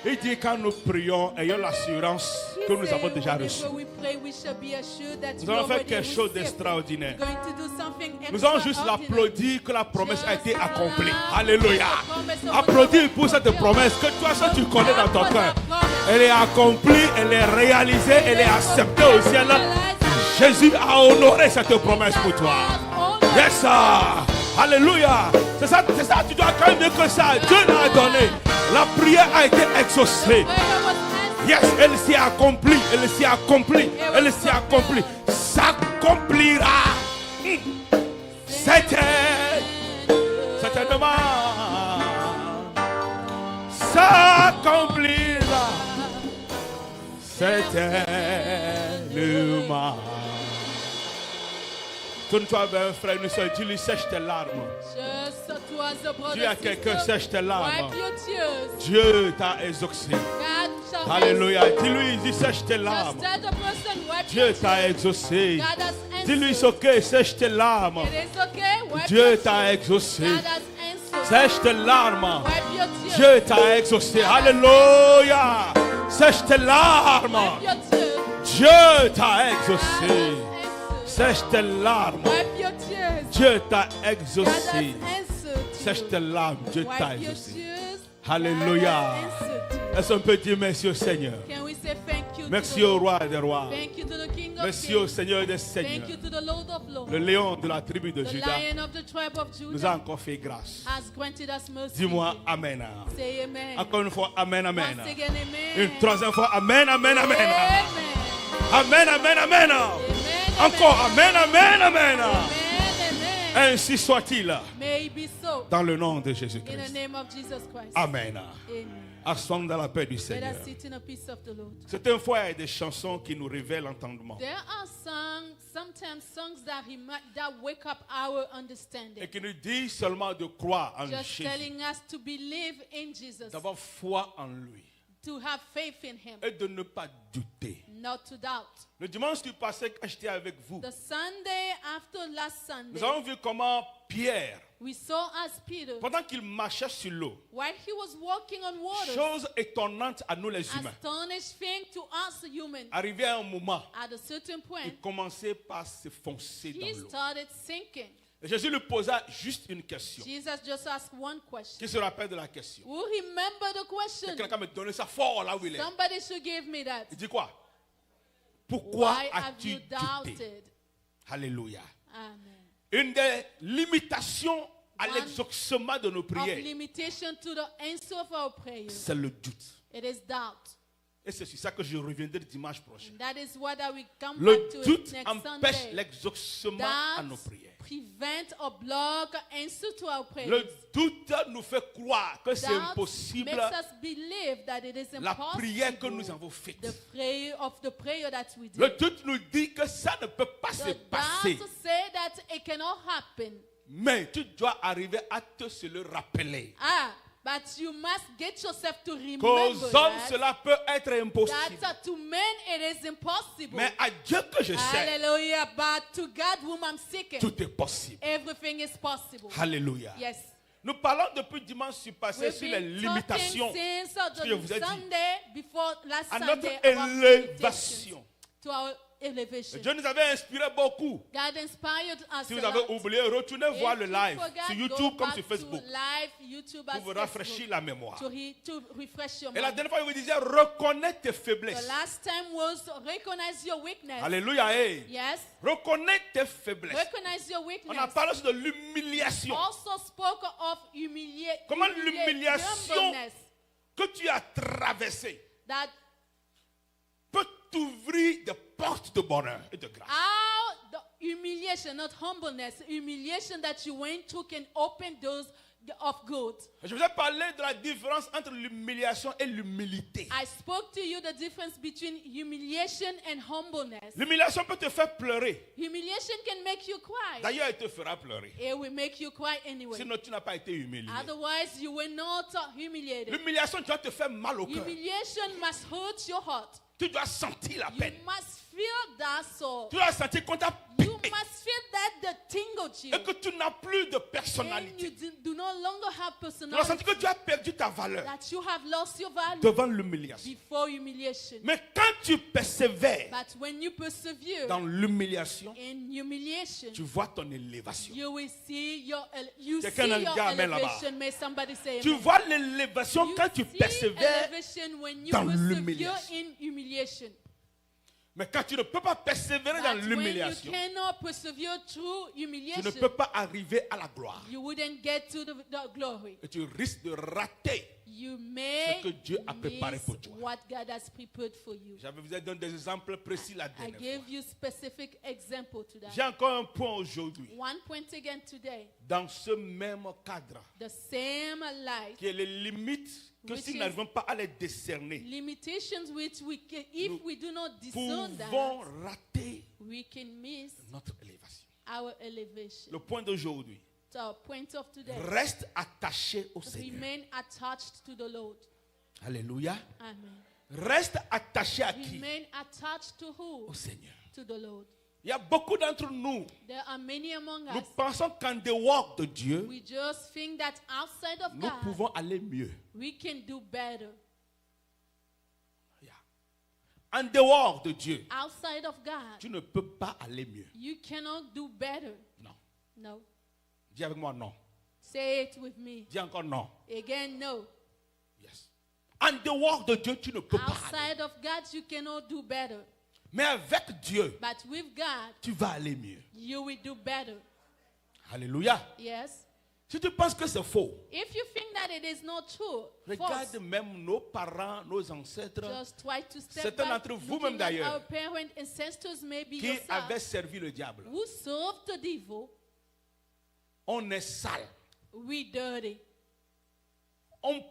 Il dit quand nous prions, ayons l'assurance que nous avons déjà reçu. Nous allons faire quelque chose d'extraordinaire. Nous allons juste l'applaudir que la promesse a été accomplie. Alléluia. Applaudis pour cette promesse que toi seul tu connais dans ton cœur. Elle est accomplie, elle est réalisée, elle est acceptée au ciel. Jésus a honoré cette promesse pour toi. Yes, sir. Alléluia. C'est ça, tu dois quand même dire que ça. Dieu l'a donné. La prière a été exaucée. Yes, elle s'est accomplie, elle s'est accomplie, elle s'est accomplie. S'accomplira. Certainement. S'accomplira. Certainement. Tourne-toi vers un frère, nous sommes, dis-lui, sèche tes larmes. Dis à quelqu'un, sèche tes larmes. Dieu t'a exaucé. Alléluia. Dis-lui, dis, sèche tes larmes. Dieu t'a exaucé. Dis-lui, c'est ok, sèche tes larmes. Dieu t'a exaucé. Sèche tes larmes. Dieu t'a exaucé. Alléluia. Sèche tes larmes. Dieu t'a exaucé. Sèche tes larmes. Dieu t'a exaucé. Sèche tes larmes. Dieu t'a exaucé. Alléluia. Est-ce qu'on peut dire merci au Seigneur? Merci au roi des rois. Merci au Seigneur des seigneurs. Le lion de la tribu de Juda nous a encore fait grâce. Dis-moi Amen. Encore une fois, Amen, Amen. Une troisième fois, Amen, Amen, Amen. Amen, Amen, Amen. Encore, Amen, Amen, Amen. Ainsi soit-il. Dans le nom de Jésus-Christ. Amen. Asseyons dans la paix du Seigneur. Certaines fois, il y a des chansons qui nous révèlent l'entendement. Et qui nous disent seulement de croire en Jésus. D'avoir foi en lui. To have faith in him. Et de ne pas douter. Not to doubt. Le dimanche du passé, quand j'étais avec vous, the Sunday after last Sunday, nous avons vu comment Pierre, we saw as Peter, pendant qu'il marchait sur l'eau, while he was walking on water, chose étonnante à nous les humains, astonishing thing to us humans, arrivé à un moment, at a certain point, il commençait par se foncer dans l'eau. He started sinking. Et Jésus lui posa juste une question. Jesus just asked one question. Qui se rappelle de la question? Who remember the question? Quelqu'un me donne ça fort là où il est. Somebody should give me that. Il dit quoi? Pourquoi Why as-tu have you douté? Alléluia. Amen. Une des limitations à l'exaucement de nos prières, c'est le doute. It is doubt. Et c'est sur ça que je reviendrai dimanche prochain. That is what I will come le back to doute next empêche Sunday. l'exaucement à nos prières. Prevent or block answer to our prayers. Le doute nous fait croire que c'est impossible. Makes us believe that it is la impossible. prière que nous avons faite. The prayer that we did. Le doute nous dit que ça ne peut pas se passer. Doubt say that it cannot happen. Mais tu dois arriver à te se le rappeler. But you must get yourself to remember qu'aux hommes that, cela peut être impossible. that to men it is impossible. Mais à Dieu que je sais, Hallelujah. But to God whom I'm seeking, tout est possible. Everything is possible. Alléluia. Yes. Nous parlons depuis dimanche passé sur les limitations. Ce que je vous ai dit. À notre élévation. To our elevation. Dieu nous avait inspiré beaucoup. God inspired us. Si vous avez oublié, retournez voir le live sur YouTube comme sur Facebook. Pour vous rafraîchir la mémoire. To refresh your mind. Et la dernière fois, il vous disait, reconnais tes faiblesses. The last time was recognize your weakness. Alléluia. Hey. Yes. Reconnais tes faiblesses. Recognize your weakness. On a parlé de l'humiliation. Also spoke of humiliation. Comment l'humiliation que tu as traversée peut t'ouvrir des portes de bonheur et de grâce. How the humiliation, not humbleness, humiliation that you went through can open doors of good. Je vous ai parlé de la différence entre l'humiliation et l'humilité. I spoke to you the difference between humiliation and humbleness. L'humiliation peut te faire pleurer. Humiliation can make you cry. D'ailleurs, elle te fera pleurer. It will make you cry anyway. Sinon, tu n'as pas été humilié. Otherwise, you were not humiliated. L'humiliation doit te faire mal au cœur. Humiliation must hurt your heart. Tu dois sentir la peine. You must feel that soul. Tu dois sentir qu'on t'a piqué must feel that the tingle chill. Et que tu n'as plus de And personnalité. you do no longer have Tu as senti personality. que tu as perdu ta valeur That you have lost your value devant l'humiliation. before humiliation. Mais quand tu persévères But when you persevere dans l'humiliation, in humiliation, tu vois ton élévation. you will see your Quelqu'un a un gars, amen, là-bas. elevation. May somebody say Tu amen. vois l'élévation You quand tu see persévères. elevation when you dans persevere l'humiliation. in humiliation. Mais quand tu ne peux pas persévérer dans But when you l'humiliation, cannot persevere through tu ne humiliation, peux pas arriver à la gloire. you wouldn't get to the glory. Et tu risques de rater. You may Ce que Dieu a préparé miss pour toi. what God has prepared for you. J'avais vous ai donné des exemples précis la I dernière gave fois. you specific example to J'ai that. encore un point aujourd'hui. One point again today. Dans ce même cadre, The same light. qui est les limites que Which si nous is- n'arrivons pas à les décerner, Limitations which if Nous we do not discern pouvons that, rater we can miss notre élévation. our elevation. Le point d'aujourd'hui, So point of today. reste attaché au Seigneur. Remain attached to the Lord. Alléluia. Amen. Reste attaché à qui? Remain attached to who? Au Seigneur. To the Lord. Il y a beaucoup d'entre nous, There are many among nous us. pensons qu'en dehors de Dieu, We just think that outside of nous God, pouvons aller mieux. we can do better. Yeah. En dehors de Dieu, Outside of God, tu ne peux pas aller mieux. you cannot do better. Non. No. Dis avec moi non. Say it with me. Dis encore non. Again, no. Yes. En dehors de Dieu, tu ne peux pas aller. Outside of God, you cannot do better. Mais avec Dieu, But with God, tu vas aller mieux. you will do better. Alléluia. Yes. Si tu penses que c'est faux, If you think that it is not true, regarde false, même nos parents, nos ancêtres just try to step Certains back, d'entre vous looking même at d'ailleurs, our parents, ancestors, maybe qui yourself, avaient servi le diable. who served the devil. On est sale. We dirty. On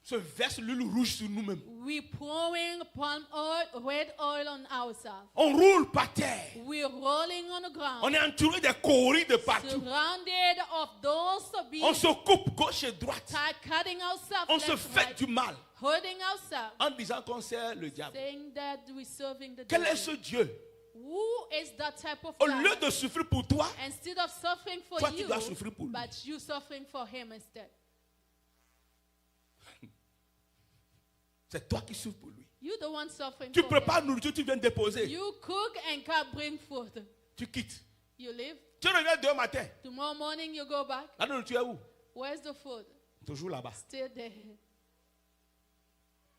se verse l'huile rouge sur nous-mêmes. We pouring palm oil, red oil on ourselves. On roule par terre. We're rolling on the ground. On est entouré des coris de partout. Surrounded of those being On se coupe gauche et droite. cutting ourselves, On se left, fait right, du mal hurting ourselves, en disant qu'on sert le diable. saying that we're serving the Quel est devil. ce Dieu? Who is that type of Au God? lieu de souffrir pour toi, Instead of suffering for toi tu you, dois souffrir pour lui. but you suffering for him instead. C'est toi qui souffres pour lui. You the one suffering Tu for prépares him. nourriture, tu viens déposer. You cook and can't bring food. Tu quittes. You leave. Tu reviens demain matin. Tomorrow morning you go back. La nourriture est où? Where's the food? Toujours là-bas. Still there.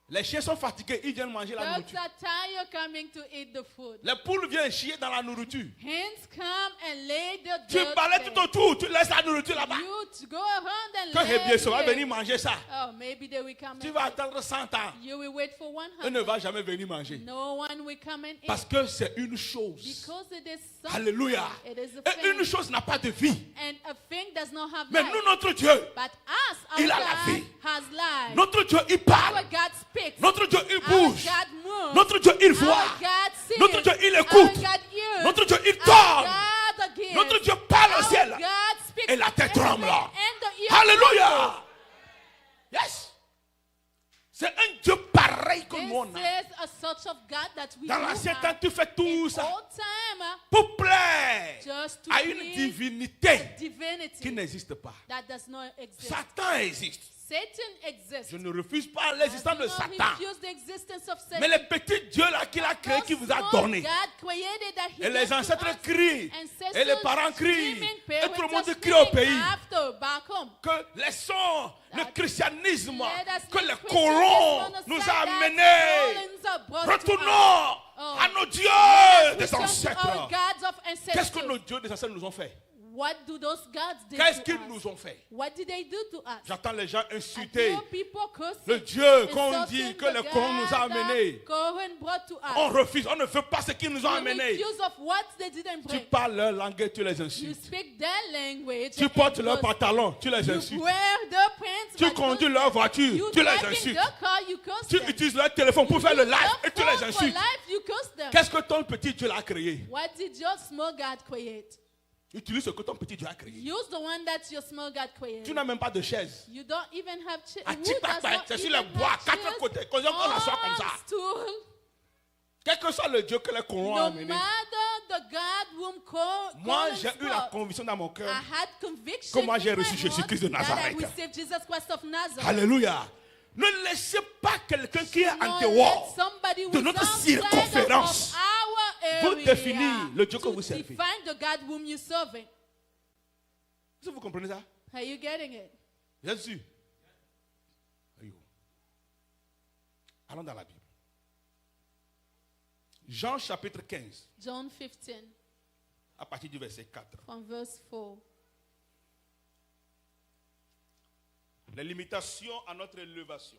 Les chiens sont fatigués, ils viennent manger la Dogs nourriture. are tired coming to eat the food. Les poules viennent chier dans la nourriture. Hens come and lay the Tu dirt balais there. tout autour, tu laisses la nourriture là-bas. You go around and Quand lay Hébier va there. venir manger ça, Oh, maybe they will come tu and vas eat. attendre 100 ans. You will wait for Il ne 100. va jamais venir manger. No one will come and eat. Parce que c'est une chose. Because it is something. Alléluia. It is a Et thing. une chose n'a pas de vie. And a thing does not have Mais life. nous, notre Dieu, But us, our Il a la God, vie. has life. notre Dieu, il Our parle. God speaks. Notre Dieu, il Our bouge. God moves. Notre Dieu, il voit. Our God sees. Notre Dieu, il Our écoute. God hears. Notre Dieu, il Our donne. God gives. Notre Dieu parle au Our ciel. God speaks. Et la tête And tremble. the ear Alléluia. Yes. C'est un Dieu pareil que trembles. nous on This a. is a sort of God that we Dans do l'ancien have. temps, tu fais tout In ça old time, pour plaire just to à une please divinité qui divinity n'existe pas. that does not exist. Satan existe. Satan exists. Je ne refuse pas I l'existence do de not Satan. refuse the existence of Satan. Mais les petits dieux là qu'il a créés, qu'il vous a Those donnés. God created that he Et les gave to ancêtres us. crient. Ancestors Et les parents crient. screaming, Et tout le parents monde are crie au screaming pays. after, back home. Que laissons le christianisme Let us que leave les Christianism colons on the nous side a that amenés. Rollins are brought to Retournons us. Oh. à nos dieux Let us des return to our ancêtres. gods of ancestors. Qu'est-ce que nos dieux des ancêtres nous ont fait? What do those gods do Qu'est-ce to qu'ils us? nous ont fait? What did they do to us? J'entends les gens I insulter hear people cursing, le Dieu qu'on insulting dit que the les colons nous ont God that amenés. Cohen brought to us. On refuse, on ne veut pas ce qu'ils nous ont We amenés. refuse of what they didn't Tu bring. parles leur langue et tu les You insultes. speak their language. Tu and portes leurs curse. pantalons, tu les You insultes. wear their pants. Tu but conduis you- leur voiture, You tu les drive in insultes. their car, you curse Tu them. utilises leur téléphone pour You faire le use live their et tu les phone for insultes. life, you curse them. Qu'est-ce que ton petit Dieu a créé? What did your small God create? Utilise ce que ton petit Dieu a créé. Use the one that your small God created. Tu n'as même pas de chaise. You don't even have chairs. Ah, c'est sur les bois, quatre côtés. Qu'on s'assoit comme ça. Stool. Quel que soit le Dieu que les colons ont No amené, matter Moi, j'ai eu la conviction dans mon cœur que moi j'ai reçu Jésus-Christ de Nazareth. Alléluia. Ne laissez pas quelqu'un qui est en dehors de notre circonférence vous définir le Dieu que vous servez. Est-ce que vous comprenez ça? Are you getting it? Bien sûr. Allons dans la Bible. Jean chapitre 15. John 15. À partir du verset 4. From verse 4. Les limitations à notre élévation.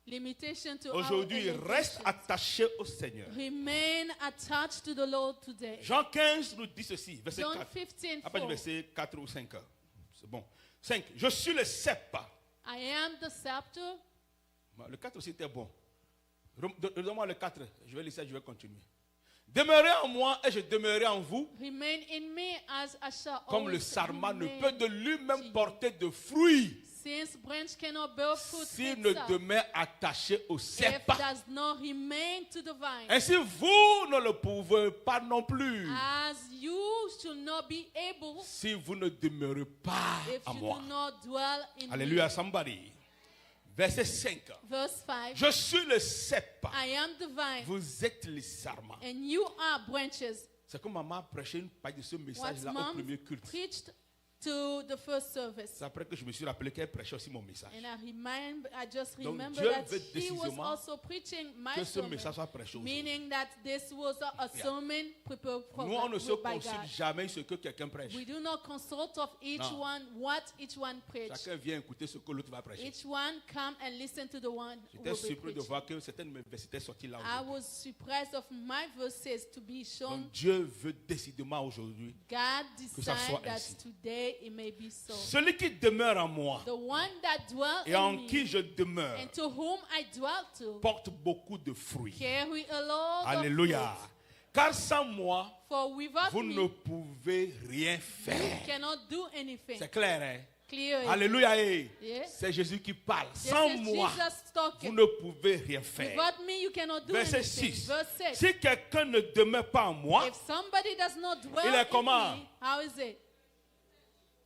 Limitation to aujourd'hui, reste attaché au Seigneur. Remain attached to the Lord today. Jean 15 nous dit ceci, verset John 4. 15, à partir du verset 4 ou 5. C'est bon. 5. Je suis le cep. I am the scepter. Le 4 aussi était bon. Donne-moi le 4. Je vais lire ça, je vais continuer. Demeurez en moi et je demeurerai en vous. Remain in me as I shall comme le sarment ne peut de lui-même porter de fruits Since branch cannot bear fruit s'il ne demeure attaché au cep. if does not remain to the vine. Ainsi vous ne le pouvez pas non plus. As you should not be able si vous ne demeurez pas if en you moi. do not dwell in Alléluia, me. somebody. Verset 5. Verse 5. Je suis le cep. I am the vine. Vous êtes les sarments. And you are branches. C'est comme maman a prêché une partie de ce What message-là au mom premier culte. preached to the first service. C'est après que je me suis rappelé qu'elle prêchait aussi mon message. And I just Donc, remember Dieu that veut he was décisément also preaching my que ce sermon, message soit prêché aujourd'hui. meaning that this was a sermon prepared for Nous, on ne se by consulte God. jamais ce que quelqu'un prêche. We do not consult of each Non. one what each one preached. Chacun vient écouter ce que l'autre va prêcher. Each one come and listen to the one who J'étais will be surpris de preaching. voir que certaines universités sorties là I aujourd'hui. was surprised of my verses to be shown. Donc Dieu veut décidément aujourd'hui. God ça soit decided that ainsi. today it may be so. Celui qui demeure en moi The one that dwells et in en me qui je demeure and to whom I dwell to porte beaucoup de fruits. carry a lot Alléluia. of fruit. Car sans moi, For without vous me, ne pouvez rien you faire. cannot do anything. C'est clair, hein? Clear. Alléluia. eh. Yeah. C'est Jésus qui parle. This Sans is moi, Jesus vous talking. ne pouvez rien faire. Without me, you cannot do Verset anything. 6. Verse 6. Si quelqu'un ne demeure pas en moi, If somebody does not dwell il est in comment? me, how is it?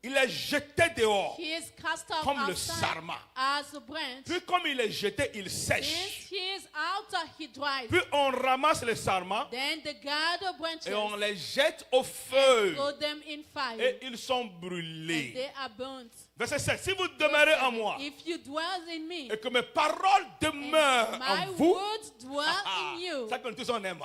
il est jeté dehors He is cast out comme le outside sarment. as a branch. Puis comme il est jeté, il Since sèche. he is outer, he dries. Puis on ramasse les sarments Then the gather branches et on les jette au feu. throw them in fire. Et ils sont And brûlés. they are burnt. Verset 7. Si vous demeurez en moi If you dwell in me, et que mes paroles demeurent and en my vous, words dwell in you, ça que nous tous on aime.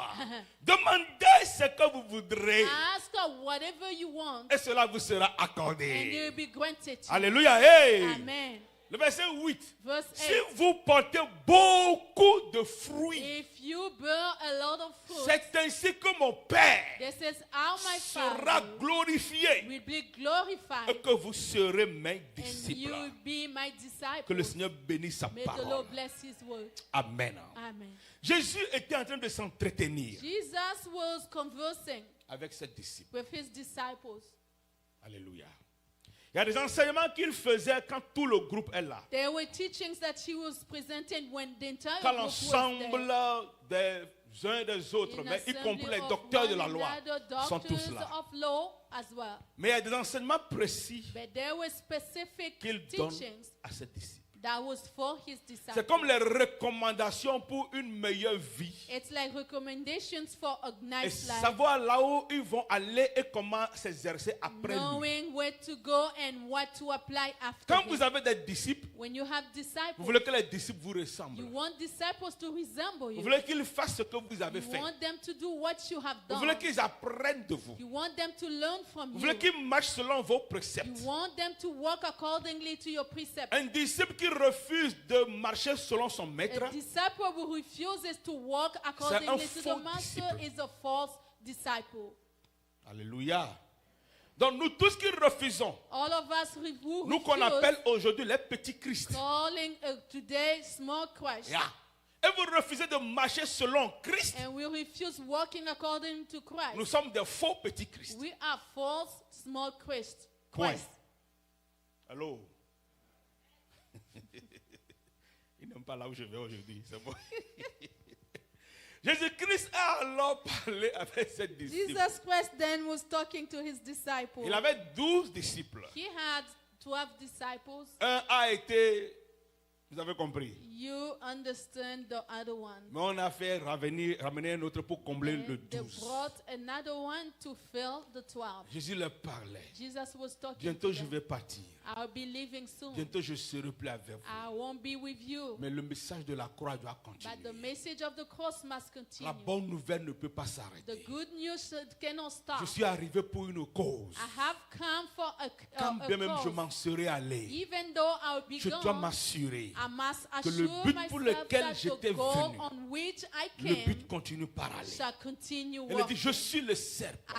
Demandez ce que vous voudrez ask whatever you want, et cela vous sera and it accordé. will be granted to you. Alléluia. Hey. Amen. Le verset 8. Verse Si 8. vous portez beaucoup de fruits, If you bear a lot of fruit, c'est ainsi que mon Père this is how my sera Father glorifié will be et glorified, que vous serez mes and disciples. you will be my Que le disciples. Seigneur bénisse sa May the parole. Lord bless His word. Amen. Amen. Jésus était en train de s'entretenir Jesus was conversing avec ses disciples. with His disciples. Alléluia. Il y a des enseignements qu'il faisait quand tout le groupe est là. There were teachings that He was presenting when the entire Quand group was l'ensemble there. des uns et des autres, In mais y assembly compris les of docteurs de one la loi, another, sont tous doctors là. of law as well. Mais il y a des enseignements précis But there were specific qu'il donne teachings à ses disciples. that was for His disciples. C'est comme les recommandations pour une meilleure vie. It's like recommendations for a Et nice life. savoir là où ils vont aller et comment s'exercer après lui. Knowing where to go and what to apply after. Quand him. vous avez des disciples, When you have vous disciples, voulez que les disciples vous you ressemblent. want disciples to resemble Vous you. voulez qu'ils fassent ce que vous avez You fait. want them to do what you have Vous done. voulez qu'ils apprennent de vous. You want them to learn from Vous you. voulez qu'ils marchent selon vos préceptes. You want them to walk accordingly to your precepts. Un disciple qui refuse de marcher selon son maître, A disciple who refuses to walk accordingly to the faux master disciple. is a false disciple. alléluia. Donc nous tous qui refusons, All of us who nous qu'on refuse, appelle aujourd'hui les petits Christ, calling today small Christ, yeah. Et vous refusez de marcher selon Christ, and we refuse walking according to Christ. nous sommes des faux petits Christ. We are false small Christ. Point. Christ. Allô? Il n'aime pas là où je vais aujourd'hui, c'est bon. Jésus-Christ a alors parlé avec ses disciples. Jesus Christ then was talking to his disciples. Il avait 12 disciples. He had 12 disciples. Un a été, vous avez compris. You understand the other one. Mais on a fait ramener un autre pour combler le They 12. brought another one to fill the 12. Jésus leur parlait. Jesus was talking Bientôt to je them. vais partir. I'll be leaving soon. Bientôt je serai plus avec vous. I won't be with you. Mais le message de la croix doit But the continuer. message of the cross must continue. La bonne nouvelle ne peut pas The s'arrêter. good news cannot stop. Je suis arrivé pour une cause. I have come for Quand bien même je cause. m'en serais allé, Even though I'll be je dois gone, m'assurer I must que le assure but pour myself lequel that j'étais the goal venu, on which I le came but continue par aller. shall continue Elle dit, working. je suis le serpent.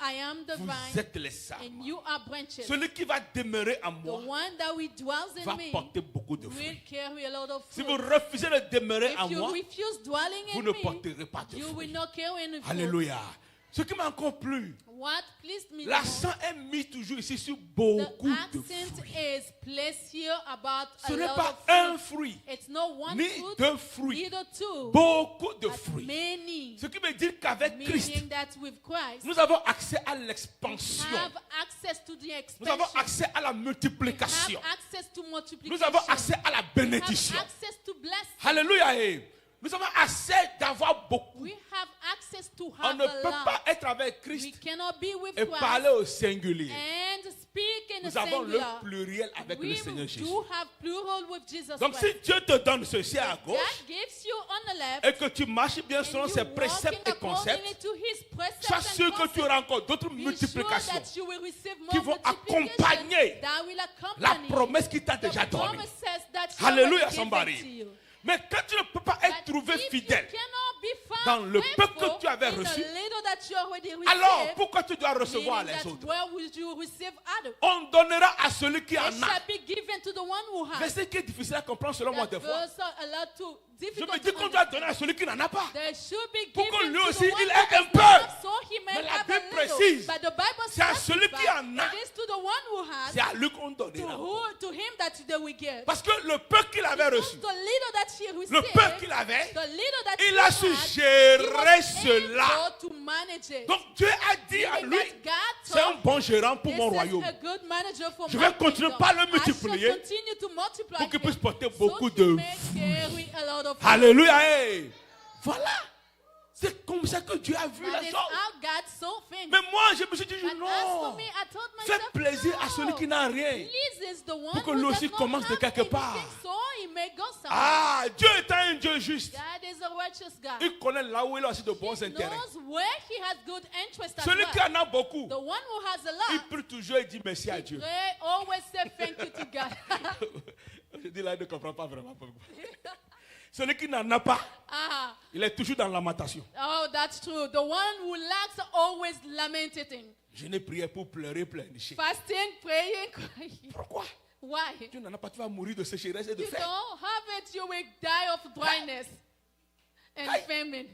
I am the Vous vine, êtes les sabres. and you are branches. Celui qui va demeurer en The moi one that will dwells va in me porter beaucoup de will fruits. carry a lot of Si fruit. vous refusez de demeurer en If you moi, refuse dwelling vous in ne me, porterez pas de you will fruits. not carry any fruit. Alléluia. Ce qui m'a encore plu, What pleased me the l'accent most, est mis toujours ici sur the beaucoup de accent fruits. is placed here about Ce a n'est lot pas of un fruit. fruit, It's not one ni fruit, deux fruits, neither two, beaucoup de but fruits. many. Ce qui veut dire qu'avec Christ, Meaning that with Christ, nous avons accès à we l'expansion. have access to the Nous expansion. avons accès à la We have multiplication. access to multiplication. Nous avons accès à la We have bénédiction. access to blessing. Alléluia. Et nous avons accès d'avoir beaucoup. We have access to On have ne a peut lot. pas être avec We Christ cannot be with et Christ parler au singulier. and speak in Nous a avons le singular. pluriel avec le We Seigneur Jésus. do have plural with Jesus Donc si Christ. Dieu te donne ceci à God gauche gives you on the left et que tu marches bien and selon you ses walking préceptes et accordingly concepts, to his precepts sois and sûr que tu concepts. auras encore d'autres Be sure multiplications that you will receive more qui vont multiplication accompagner that will la accompany promesse qu'il t'a the déjà donnée. promises that he Alléluia, already given somebody. to you. Mais quand tu ne peux pas être But trouvé if fidèle, you cannot be found dans le peu que faithful tu avais in the reçu, little that you already received, alors pourquoi tu dois recevoir meaning les that autres? where would you receive others? On donnera à celui qui It en a. shall be given to the one who has. Verset qui est difficile à comprendre selon moi That des fois. verse a lot too Je difficult me dis to qu'on doit understand. donner à celui qui n'en a pas. There should be Pour que given lui to aussi, the one il who ait un does peu. not, so he may Mais la have Bible a little. précise, But the Bible c'est à celui qui specifies, en a. it is to the one who has, C'est à lui qu'on to donnera. him that they will give. Parce que le peu qu'il avait Because reçu, the little that he le received, peu qu'il avait, the little that il he a su had, he gérer was cela. able to manage it. Donc Dieu a dit à Meaning lui, that God c'est un told bon gérant pour this mon is royaume. a good manager for Je my vais continuer kingdom. par le I shall multiplier continue to multiply pour qu'il him puisse porter so beaucoup he de may carry a lot of fruit. Alléluia. Hey. Voilà. C'est comme ça que Dieu a vu That les is choses. how God saw things. Mais moi, je me suis dit, But as for non. me, I told Fais myself, plaisir à no. celui qui n'a rien. Pleases the one Pour que who lui does aussi not commence de have quelque part. anything, so he may go somewhere. Ah, Dieu est un Dieu juste. God is a righteous God. Il connaît là où il a aussi de bons He intérêts. knows where he has good interest as Celui qui well. en a beaucoup, The one who has a il lot, peut toujours dire merci à Dieu. they always say thank you to God. Je dis là, il ne comprend pas vraiment. Celui qui n'en a pas, Ah, il est toujours dans lamentation. oh, that's true. The one who lacks always lamenting. Je n'ai prié pour pleurer, pleurnicher. Fasting, praying, crying. Pourquoi? Why? Tu n'en as pas, tu vas mourir de sécheresse et de You faim. don't have it, you will die of dryness and Hey. famine.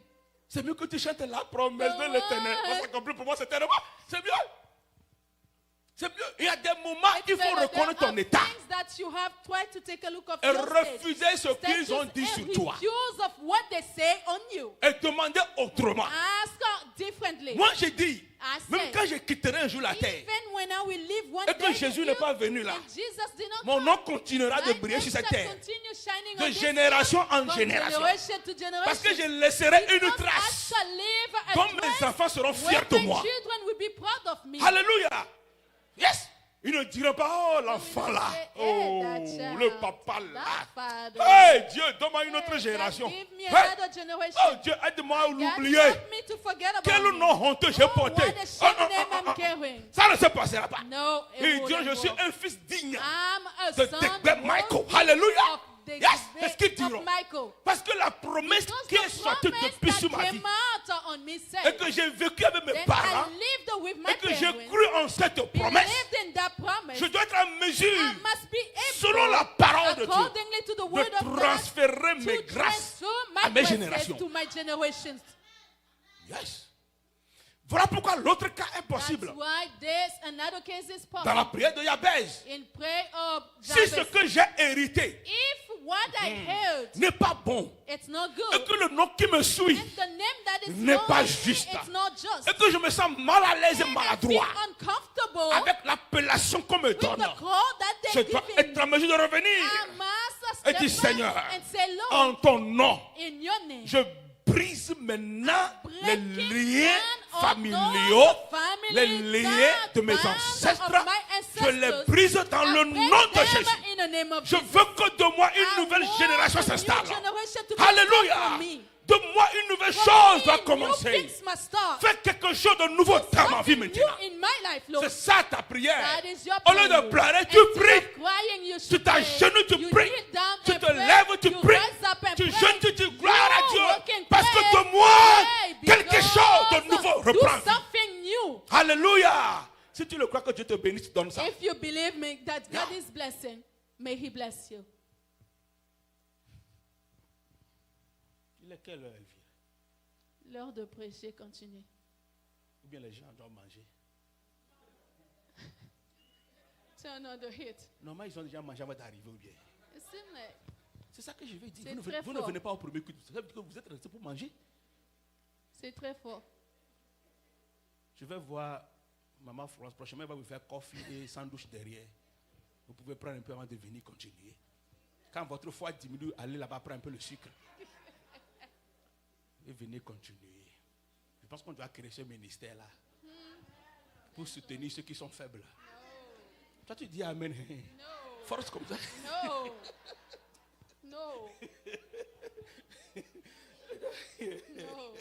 C'est mieux que tu chantes la promesse de l'éternel. Moi, ça compris pour moi, c'est tellement. C'est mieux. C'est mieux. Il y a des moments, il faut There reconnaître ton are état things that you have tried to take a look of et your state. refuser ce qu'ils ont Status dit and sur toi refuse of what they say on you. et demander autrement. Ask differently. Moi, j'ai dit, I même said, quand je quitterai un jour la terre even when I will leave one et que day, Jésus you- n'est pas venu là, and Jesus did not mon come, nom continuera de my briller name sur cette shall terre continue shining de on this génération earth en from génération. generation to generation. Parce que je laisserai une Because I trace shall leave a dont mes trace enfants seront where fiers de my moi. children will be proud of me. Alléluia. Yes. Ils ne diront pas, oh l'enfant là, Hey, oh that child, le papa that là. father. Hey Dieu, donne-moi une autre Hey, génération. God, give me Hey. another generation. Oh Dieu, aide-moi à God, l'oublier. help me to forget about Quel me. nom honteux j'ai Oh, porté. what a shame name I'm carrying. Ça ne se passera pas. No, it Il dit, wouldn't je suis work. un fils digne I'm a de son Declan Michael. worthy Alléluia. of the Yes, c'est ce qu'ils of diront. Michael. Parce que la promesse Because qui est the sortie promise depuis that sur ma vie came out on me et said, que j'ai vécu avec mes then parents I lived with my et que j'ai parents, cru en cette promesse, believed in that promise. je dois être en mesure, I must be selon la able, parole de Dieu, accordingly to the word de of God, transférer mes to grâces transfer à my mes blessings générations. to my generations. Yes. Voilà pourquoi l'autre cas est That's possible. why this another case is Dans la possible. prière de Jabez, In prayer of si ce Jabez, que j'ai hérité if what I heard n'est pas bon, it's not et good, que le nom qui me suit and the name that is n'est pas known, juste, it's not just, et que je me sens mal à l'aise et and I feel maladroit uncomfortable avec l'appellation qu'on me with donne, the call that je they're dois giving être en mesure de I revenir must et step dire, back Seigneur, and say, Lord, en ton nom, in your name, je brise maintenant les breaking liens down familiaux, all the family les liens de mes bonds ancêtres. of my Je les ancestors. brise dans I le break nom de them Jésus. in the name of Je Jesus. veux que de moi I une nouvelle want génération a new s'installe. generation to be Alléluia. from me. De moi une nouvelle From chose me, doit new commencer. things must start. Fais quelque chose de nouveau dans ma vie Something maintenant. new in my life, Lord. C'est ça ta prière. That is your Au lieu prayer. de pleurer, tu Instead pries. of crying, you Tu should pray. t'agenouilles, tu You pries. kneel down Tu and te pray. lèves, tu You pries. rise up and Tu pray. jeûnes, tu dis gloire à You Dieu. can Parce que pray. de moi, Pray quelque because chose de nouveau do reprend. something new. Alléluia. Si tu le crois que Dieu te bénisse, donne ça. If you believe me that God Yeah. is blessing, may He bless you. Il est quelle heure, Elvire? L'heure de prêcher continue. Ou bien les gens doivent manger. C'est another hit. Normalement, ils ont déjà mangé avant d'arriver ou bien. It seems like C'est ça que je vais dire. C'est Vous très ne fort. venez pas au premier culte. Ça veut dire que vous êtes restés pour manger. c'est très fort. Je vais voir Maman France. Prochainement, elle va vous faire coffee et sandwich derrière. Vous pouvez prendre un peu avant de venir continuer. Quand votre foi diminue, allez là-bas prendre un peu le sucre. Et venez continuer. Je pense qu'on doit créer ce ministère-là. Pour soutenir ceux qui sont faibles. Toi, tu dis Amen. No. Force comme ça. No. No. No.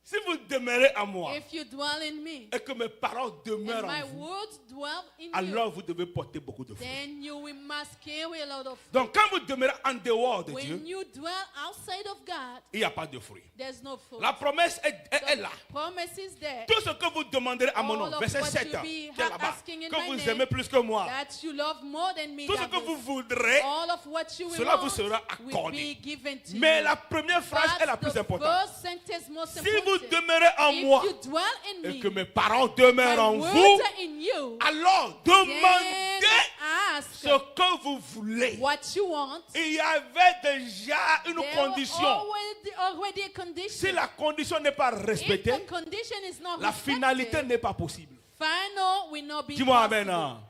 Si vous demeurez à moi If you dwell in me, et que mes paroles demeurent and my en vous, words dwell in alors you, vous devez porter beaucoup de fruits. then you must carry a lot of fruit. Donc quand vous demeurez en dehors de When Dieu, you dwell outside of God, il n'y a pas de fruits. there's no fruit. La promesse est là. Promise is there. Tout ce que vous demanderez à mon All nom, of verset what 7, you qui be est là-bas, asking in que my vous name, aimez plus que moi, That you love more than me. tout ce that que is- vous voudrez, all of what you will cela vous want sera will accordé. be given to Mais you. la première phrase est la That's plus the importante. first sentence most Si vous important. demeurez en If moi you dwell in et me, que mes paroles demeurent en my words vous, are in you, alors then demandez ask ce que vous voulez. what you want. Il y avait déjà une There condition. already a condition. Si la condition n'est pas If respectée, the condition is not la finalité respected, n'est pas possible. final will not be Dis-moi possible. amen. Hein.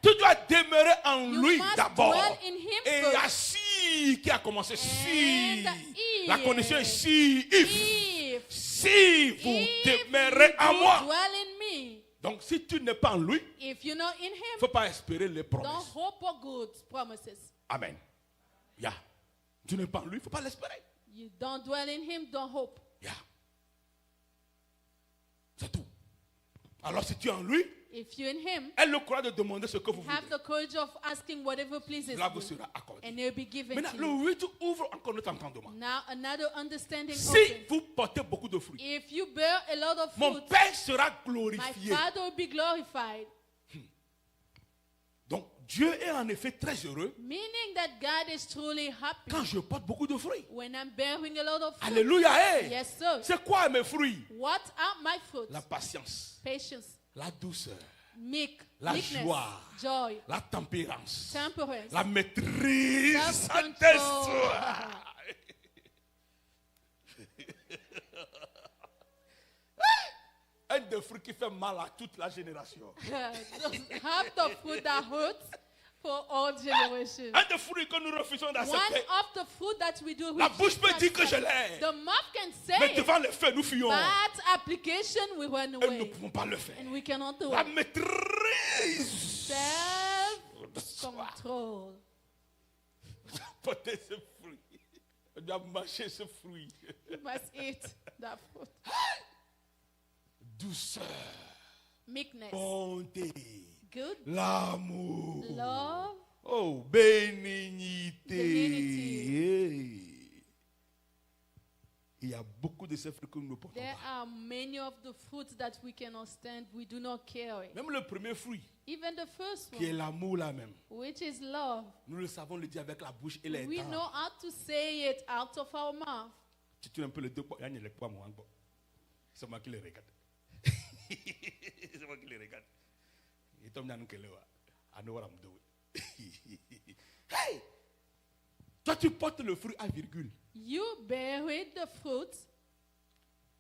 Tu dois demeurer en You lui must d'abord. dwell in him Et il y a si qui a commencé. Si. if. La condition est si. If. If Si vous If demeurez en you moi. dwell in me, Donc si tu n'es pas en lui, if you're not in il ne him, faut pas espérer les don't promesses. hope for good promises. Amen. Yeah. Tu n'es pas en lui, il ne faut pas l'espérer. You don't dwell in him, don't hope. Yeah. C'est tout. Alors si tu es en lui, If you're in him, aie le courage de demander ce que vous have voulez. the courage of asking whatever pleases Cela vous you, sera accordé. and it will be given Maintenant, to le you. 8 ouvre encore notre entendement. Now another understanding Si opens. vous portez beaucoup de fruits, If you bear a lot of mon fruit, Père sera my glorifié. Father will be glorified. Donc Dieu est en effet très heureux Meaning that God is truly happy quand je porte beaucoup de fruits. when I'm bearing a lot of fruit. Alléluia. Hey. Yes, sir. C'est quoi mes fruits? What are my fruits? La patience, Patience, la douceur, meekness, joie, joy, la tempérance, temperance, la maîtrise, self-control. Saint-Esprit. Un des fruits qui fait mal à toute la génération. Have the fruit that hurts for all generations. Un des fruits que nous refusons One d'accepter. of the fruit that we do, La we bouche peut refuse dire to que je accept. l'ai. The mouth can Mais say it, devant les faits, nous fuyons. but application we run Et nous ne away, pouvons pas le faire. and we cannot do La it. maîtrise. Self-control. Porter ce fruit. On doit mâcher ce fruit. You must eat that fruit. Douceur, Meekness, bonté, good, l'amour. love, Oh, bénignité. Bénignité. Hey. Il y a beaucoup de ces fruits que nous ne portons there pas. are many of the fruits that we cannot stand, we do not carry. Même le premier fruit, Even the first qui est one, l'amour là même. which is love, Nous le savons le dire avec la bouche et les we know dents. how to say it out of our mouth. Tu tires un peu les deux poids, il y a les poids, moi, encore. C'est moi qui les regarde. C'est moi qui les regarde. Et toi, hey! Toi, tu portes le fruit à virgule. You bear with the fruit.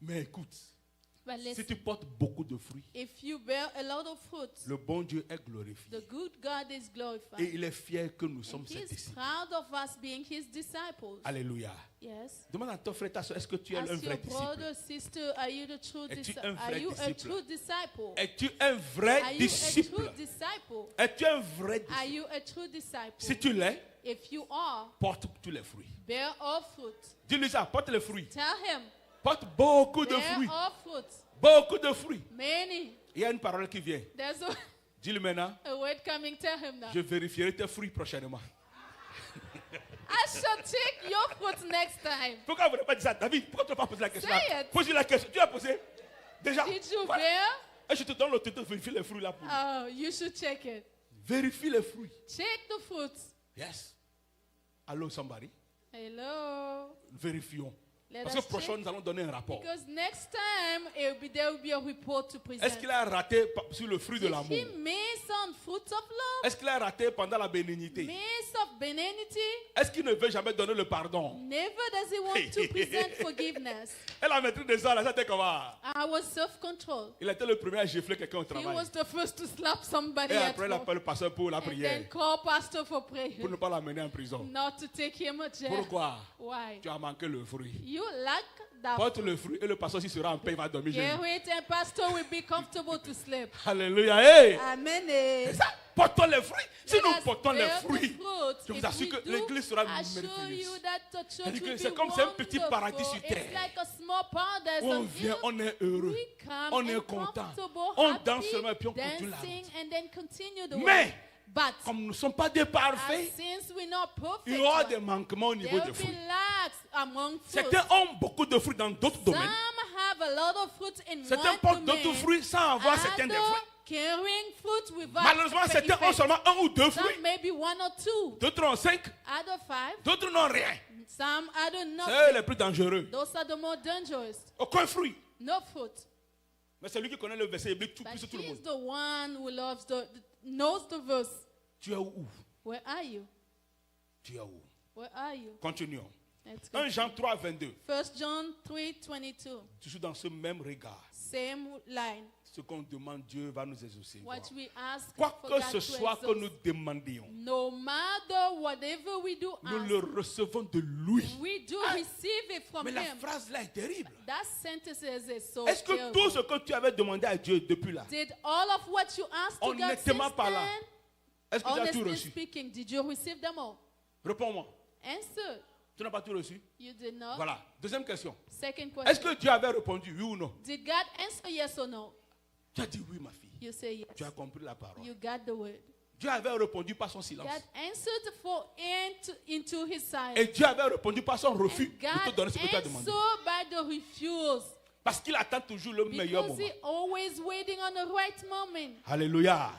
Mais écoute, But si tu portes beaucoup de fruits, if you bear a lot of fruit, le bon Dieu est glorifié. the good God is glorified. Et il est fier que nous sommes And ses he's disciples. proud of us being his disciples. Alléluia. Yes. Demande à ton frère, ta soeur, est-ce que tu es un Ask vrai your brother, disciple? sister, are you the true Es-tu disciple? un Are vrai you a disciple? true disciple? Es-tu un vrai Are you a disciple? true disciple? Es-tu un vrai Are disciple? you a true disciple? Si tu l'es, If you are, porte tous les fruits. bear all fruit. Dis-lui ça, porte les fruits. Tell him, Porte beaucoup de bear fruits. all fruit. Beaucoup de fruits. Many. Il y a une parole qui vient. There's Dis-lui maintenant, a word coming. Tell him now. je vérifierai tes fruits prochainement. I shall take your fruit next time. Pourquoi vous n'avez pas dit ça, David? Pourquoi tu n'as pas posé la question? Say it. Pose-lui la question. Tu as posé déjà. Did you Voilà. bear? Et je te donne l'autorité de vérifier les fruits là pour lui. Oh, you should check it. Vérifie les fruits. Check the fruits. Yes. Allô, somebody? Hello. Vérifions. Let Parce que us prochainement, check. nous allons donner un rapport. Because next time there will be a report to present. Est-ce qu'il a raté sur le fruit de Did l'amour? he miss on fruits of love? Est-ce qu'il a raté pendant la bénignité? Miss of benignity? Est-ce qu'il ne veut jamais donner le pardon? Never does he want to present forgiveness. Et la maîtrise des arts, là, ça était comment? Our self-control. Il était le premier à gifler quelqu'un au He travail. was the first to slap somebody Et at après, il work. appelle le pasteur pour la And prière. then call pastor for prayer. Pour ne pas l'amener en prison. Not to take him a jail. Pourquoi? Why? Tu as manqué le fruit. You lack that. Porte le fruit et le pasteur, s'il sera en paix, il va dormir chez Yeah, lui. wait, and pastor will be comfortable to sleep. Alléluia. Hey! Amen. C'est ça. Portons les fruits. Si Let nous us portons les bear the fruits, fruit. je vous If assure we que do, l'église sera I assure merveilleuse. you that the church C'est-à-dire que will c'est be comme c'est un petit wonderful. paradis sur terre. It's like a small paradise Où on on vient, earth. on est heureux. We come On est and content. comfortable, On happy, danse seulement et puis on continue la dancing, route. and then continue the Mais, way. But comme nous ne sommes pas des parfaits, since we're not perfect, il y aura des manquements au niveau there des will be fruits. lacks among fruits. Certains ont beaucoup de fruits dans d'autres Some domaines. have a lot of fruit in Certains one portent domain. d'autres fruits sans avoir certains des Others fruits. carrying fruit without Malheureusement, certains ont effect. seulement un ou deux fruits. Some maybe one or two. D'autres ont 5. Other 5. D'autres n'ont rien. Some other C'est nothing. eux les plus dangereux. Those are the more dangerous. Aucun fruit. No fruit. Mais c'est lui qui connaît le verset biblique tout But plus que tout le he is monde. the one who loves knows the verse. Tu es où? Where are you? Tu es où? Where are you? Continuons. Let's go. 1 Jean 3, 22. 1 John 3:22. Toujours dans ce même regard. Same line. Ce qu'on demande, Dieu va nous exaucer. What we ask Quoi for que God ce to soit que exauce. nous demandions, No matter whatever we do nous ask, le recevons de lui. we do receive it from Mais la him. phrase là est terrible. That sentence is so Est-ce que terrible. tout ce que tu avais demandé à Dieu depuis là, Did all of what you asked to God since honnêtement parlant, then, est-ce que tu as tout honestly reçu? speaking, did you receive them all? Réponds-moi. Answer. Tu n'as pas tout reçu? You did not. Voilà. Deuxième question. Second Est-ce question. que Dieu avait répondu oui ou non? Did God answer yes or no? Tu as dit oui, ma fille. You say yes. Tu as compris la parole. You got the word. Dieu avait répondu par son silence. God answered into his silence. Et Dieu avait répondu par son refus de te God donner ce que tu as demandé. answered by the refuse. Parce qu'il attend toujours le meilleur Because moment. he always waiting on the right moment. Alléluia.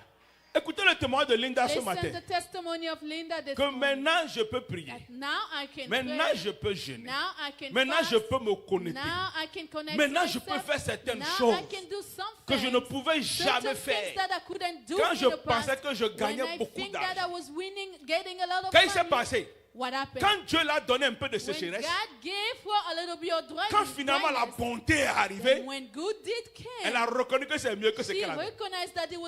Écoutez le témoignage de Linda ce Listen matin. the testimony of Linda this Que morning. maintenant je peux prier. That now I can Maintenant pray. je peux jeûner. Now I can Maintenant fast. je peux me connecter. Now I can connect Maintenant je myself. peux faire certaines Now choses I can do something que je ne pouvais jamais certain faire. things that I couldn't do Quand in je the pensais past. que je gagnais When I beaucoup think that I d'argent. was winning, getting a lot of Quand il s'est money, passé, what happened? quand Dieu l'a donné un peu de When sécheresse, God gave her a little bit of quand finalement la dryness, bonté est arrivée, when good deed elle came, a reconnu que c'est mieux que ce she qu'elle avait. recognized that this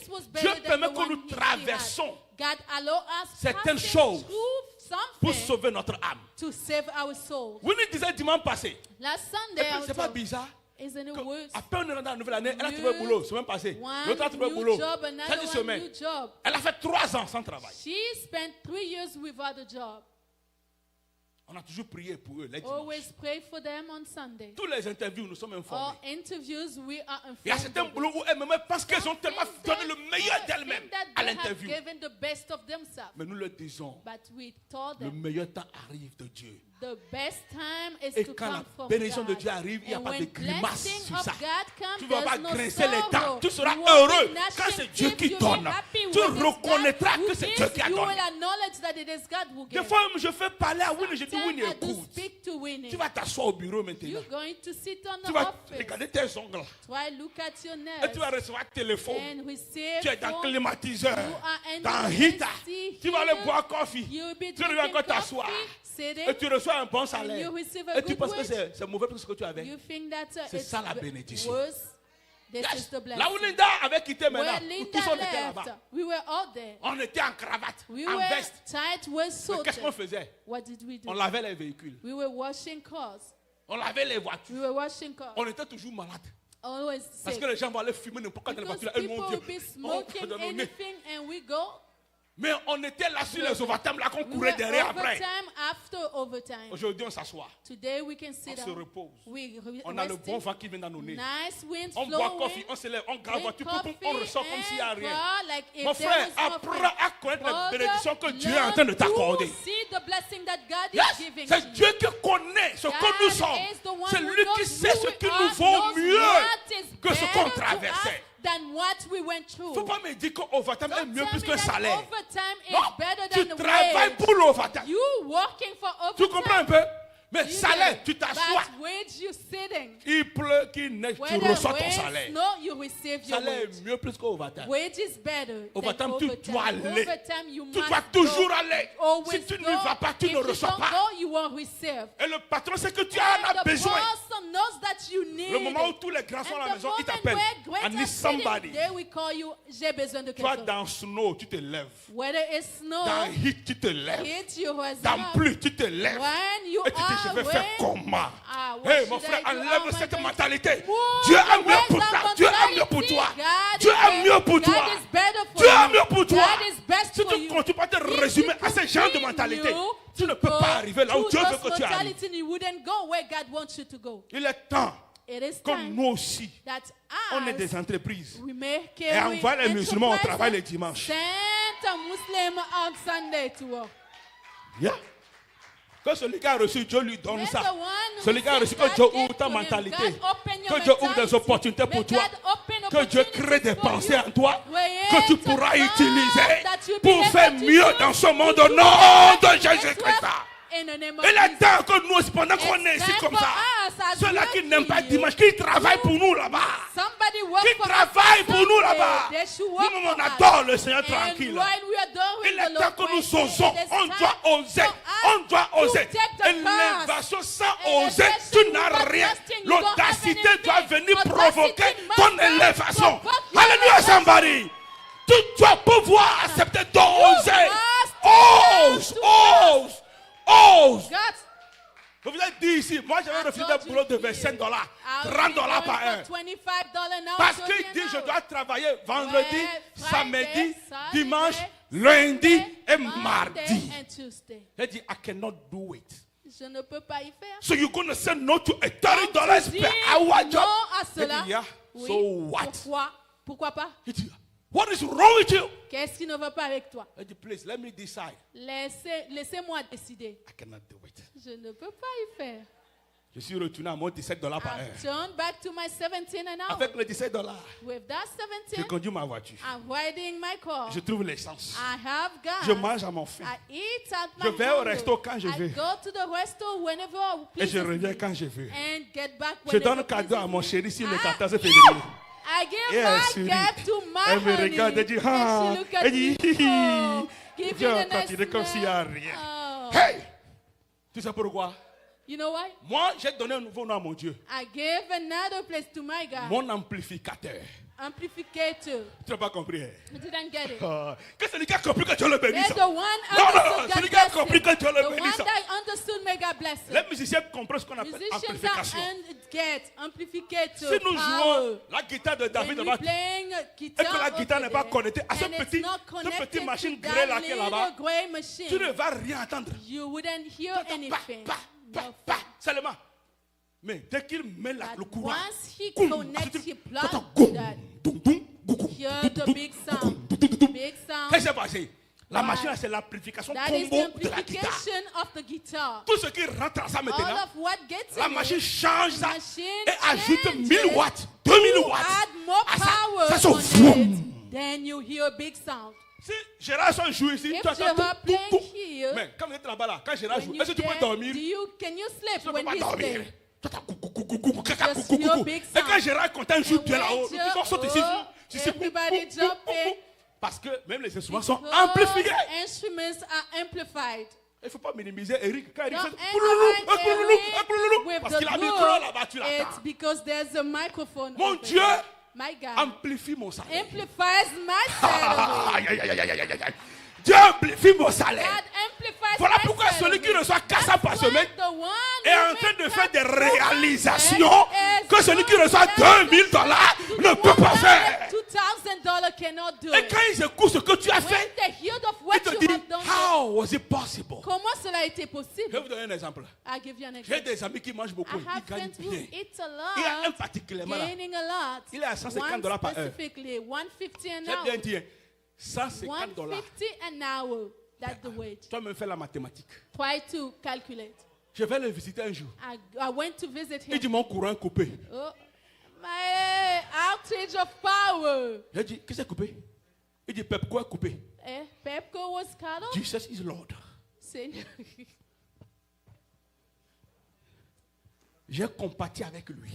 was Dieu better than permet the que one nous she traversons had. God allow us certaines passing choses through pour something sauver notre âme. to save our soul. Winnie disait dimanche passé, Last et Sunday, I puis c'est was pas told, bizarre, isn't it que worse? à peine on est dans la nouvelle année, elle a trouvé boulot, semaine passée. One L'autre a trouvé new boulot. job, Ça another dit one semaine. new job. Elle a fait 3 ans sans travail. She spent 3 years without a job. On a toujours prié pour eux les dimanches. Always pray for them on Sunday. Tous les interviews, nous sommes All informés. interviews, we are Il y a informed. certains of boulots où elles-mêmes pensent qu'elles ont tellement things donné le meilleur that d'elles-mêmes think that à they have l'interview. given the best of themselves. Mais nous leur disons, But we told le them meilleur temps arrive de Dieu. the best time is Et to quand come la from bénédiction God. de Dieu arrive, il n'y a And pas de when grimace blessing sur of ça. God comes, Tu ne vas pas there's no grincer les dents. sorrow. Tu seras You won't heureux be quand gnashing c'est Dieu teeth. qui You'll be donne. happy Tu when it's reconnaîtras God que who c'est gives. Dieu qui a You donné. will acknowledge that it is God who Des gives. fois, je fais parler à Winnie, je dis Sometimes Winnie, I do écoute. speak to winning. Tu vas t'asseoir au bureau maintenant. You're going to sit on Tu the vas office. regarder tes ongles. Try look at your Et tu vas nails. recevoir téléphone. And receive Tu es dans phone. climatiseur. You are in Dans the Hita. AC Tu vas aller heater. boire coffee. You'll be Tu reviens drinking encore t'asseoir. coffee, sitting. Et tu reçois un bon salaire. you receive a Et tu good penses que wage. c'est mauvais pour ce que tu avais. You think that C'est it's ça la bénédiction. worse? This Yes. is the blessing. Là où Linda avait quitté maintenant, Where où Linda tous on était left, là-bas. we were all there. On était en cravate, We en were veste. tight with Mais suit. qu'est-ce qu'on faisait? What did we do? On lavait les véhicules. We were washing cars. On lavait les voitures. We were washing cars. On était toujours malades. Always Parce sick. que les gens vont aller fumer n'importe quoi dans la Because voiture. Et people mon will Dieu. be smoking Oh, anything and we go. mais on était là sur les overtime, là qu'on We courait were derrière après. overtime after overtime. Aujourd'hui, on s'assoit. Today we can sit On se down. repose. On On a le bon vent qui vient dans nos nez. Nice winds On boit flowing. coffee, on se lève, on grave Drink voiture, coffee on ressort comme s'il n'y a and rien. cry like if Mon there frère, was apprends nothing. à connaître la Brother, bénédiction que Dieu est en train de learn t'accorder. to see the blessing that God Yes, is giving c'est to Dieu you. qui connaît ce que God nous sommes. is the one C'est who lui knows qui sait who ce we qui are, nous vaut knows mieux what is que ce better qu'on to us traversait. than what we went Il ne faut through. pas me dire qu'overtime est Don't mieux tell plus me qu'un that salaire. overtime is Non, better tu than the travailles wage. pour l'overtime. You working for Tu overtime. comprends un peu? Mais You salaire, do. tu t'assois. But wage you sitting. Il pleut, qu'il neige, tu Whether reçois ton wage, salaire. no, you receive your Salaire wage. est mieux plus qu'overtime. Wage is better Overtime, than tu overtime. dois aller. Overtime, you Tu must dois toujours go. aller. Always Si tu go. n'y vas pas, tu If ne you reçois don't pas. go, you won't receive. Et le patron sait que tu en And as the besoin. person knows that you need Le moment où it. tous les grands sont à And la the maison, ils moment t'appellent. where great I are need sitting, somebody. they will call you, j'ai besoin de Tu vas quelqu'un. dans snow, tu te lèves. Whether it's snow, Dans heat, tu te lèves. heat, you rise Dans up. pluie, tu te lèves. When you Et tu dis, je are vais faire when, comment? what Hey, mon should frère, I do? How enlève am I cette going to mentalité. move Dieu a the mieux pour ways toi. of Dieu a mieux pour mentality? toi. God Dieu is a best. mieux pour God toi. is better for Dieu a you. mieux pour toi. God is best Si for tu you. continues pas te If résumer you à ce genre de mentalité, continue tu ne to peux go pas arriver là où to Dieu veut those que tu arrives. mentality, you wouldn't go where God wants you to go. Il est temps, It is comme time nous aussi, that on est us, des entreprises. we make Et envoie les musulmans au travail les dimanches. Send a Muslim on Sunday to work. Yeah. Que celui qui a reçu, Dieu lui donne Let ça. the one who Celui qui a reçu, says que Dieu God ouvre gave ta to him. mentalité. God open your Que Dieu ouvre des mentality. opportunités pour May toi. God open Que Dieu opportunities crée des for pensées you. en toi Create que tu pourras a utiliser that you'll be pour able faire to mieux use dans ce monde to au do nom better de Jésus-Christ. in the name of Il est Jesus. temps que nous aussi, pendant qu'on est ici It's comme time ça, for us as ceux-là qui working n'aiment pas you. dimanche, qui travaillent pour nous là-bas, Somebody work qui for us travaillent pour nous Sunday. là-bas. They should work Nous, on for us. adore le Seigneur And tranquille. while we are doing Il est the temps Lord que nous great, osons. it is On time doit oser. for us On doit to oser. take the Et path. l'invasion sans And oser, especially tu n'as without rien. trusting, you don't have L'audacité anything. doit venir Audacity provoquer must ton come élévation. provoke your Alléluia, elevation. somebody. Tu dois pouvoir accepter d'oser. must Ose. Ose. God, Je vous ai dit ici, moi j'avais refusé un boulot de $25, $30 par heure. $25 Parce qu'il dit je dois travailler vendredi, samedi, dimanche, lundi et mardi. J'ai dit I cannot do it. Je ne peux pas y faire. So you're going to say no to a $30 Donc, tu per dis hour job? non à J'ai cela. dit, yeah. Oui. So what? Pourquoi pas? He said, what is wrong with you? Qu'est-ce qui ne va pas avec toi? I said, please, let me decide. Laissez-moi décider. I cannot do it. Je ne peux pas y faire. Je suis retourné à mon $17 par heure. I turned back to my 17 an hour. Avec les $17, With that je 17, conduis ma voiture. I'm riding my car. Je trouve l'essence. I have gas. Je mange à mon faim. I eat at Je my vais au hunger. resto quand je I veux. go to the resto whenever I Et je pleases reviens me. quand je veux. And get back Je whenever donne cadeau à pleases mon me. chéri sur le Ah. 14 février. I give Et elle my sourit. gift to my Elle me honey. regarde et dit, And ah. she look at Elle dit, me. Oh, give Dieu me a a nice continué comme s'il n'y a smile. rien. Oh. Hey! Tu sais pourquoi? You know why? Moi, j'ai donné un nouveau nom à mon Dieu. I gave another place to my God. Mon amplificateur. Amplificator. Tu n'as pas compris? Hein? I didn't get it. Que celui qui a compris que Dieu le bénisse. There's the one Non, understood celui God qui a bless compris him. que Dieu le The one bénisse. that understood may God bless him. Les musiciens comprennent ce qu'on appelle Musicians amplification. get amplificator. Si nous power. jouons la guitare de David When là-bas, we playing et guitar que la guitare over n'est pas there, connectée à ce and it's petit, not connected petite machine to grêle that là qui est là-bas, little gray machine, tu ne vas rien entendre. you wouldn't hear anything. Seulement. Mais dès qu'il met le courant, Once he goum, connects, he tu plugs entends to goum, that. doum, doum, goum, Hear the doum, big doum, sound. doum, doum, doum. Big Qu'est-ce sound. qui s'est passé? La Why? machine, c'est l'amplification That is the combo de la guitare. amplification of the guitar. Tout ce qui rentre à ça All maintenant, of what gets la in machine it, change ça machine et ajoute changes 1000 watts, 2000 watts. add more à ça. power Ça on sonne vroom. it, then you hear a big sound. Si Gérard son joue ici, tu attends tout. Here, mais quand vous êtes là-bas, quand Gérard joue, est-ce que tu peux dormir? Can you sleep Tu ne peux when pas he's dormir. playing? Et quand Gérard est content, il joue bien là-haut. On saute ici. Everybody jumping. Parce que même les instruments sont amplifiés. Instruments are amplified. Il ne faut pas minimiser Eric. Quand Eric fait with parce qu'il a un the micro group, là-bas, tu it's l'attends. because there's a microphone. Mon over Dieu there. My God amplifie mon salaire. amplifies my salary. Aïe, aïe, aïe, aïe, aïe, aïe, aïe. Dieu amplifie mon salaire. God amplifies Voilà my pourquoi celui qui reçoit 400 par semaine the one est en train de faire des réalisations que celui qui reçoit $2000 ne peut pas faire. $2,000 cannot do Et it. quand ils écoutent ce que tu as When fait, they hear of ils what te you disent, have done, how was it possible? comment cela a été Je possible? vais vous donner un exemple. I'll give you an J'ai example. des amis qui mangent beaucoup, I have ils gagnent friends who bien. eat a Il y a un lot, particulièrement là. gaining a lot. Il est à $150 par heure. Specifically, $150 an J'ai bien hour. dit, $150. $150 an hour. That's the wage. Toi même fais la mathématique. Try to calculate. Je vais le visiter un jour. I went to visit Il him. dit mon courant est coupé. Oh, my outage of power. J'ai dit, qu'est-ce qui est coupé? Il dit, Pepco est coupé. Pepco was cut off. Jesus is Lord. Seigneur. J'ai compati avec lui.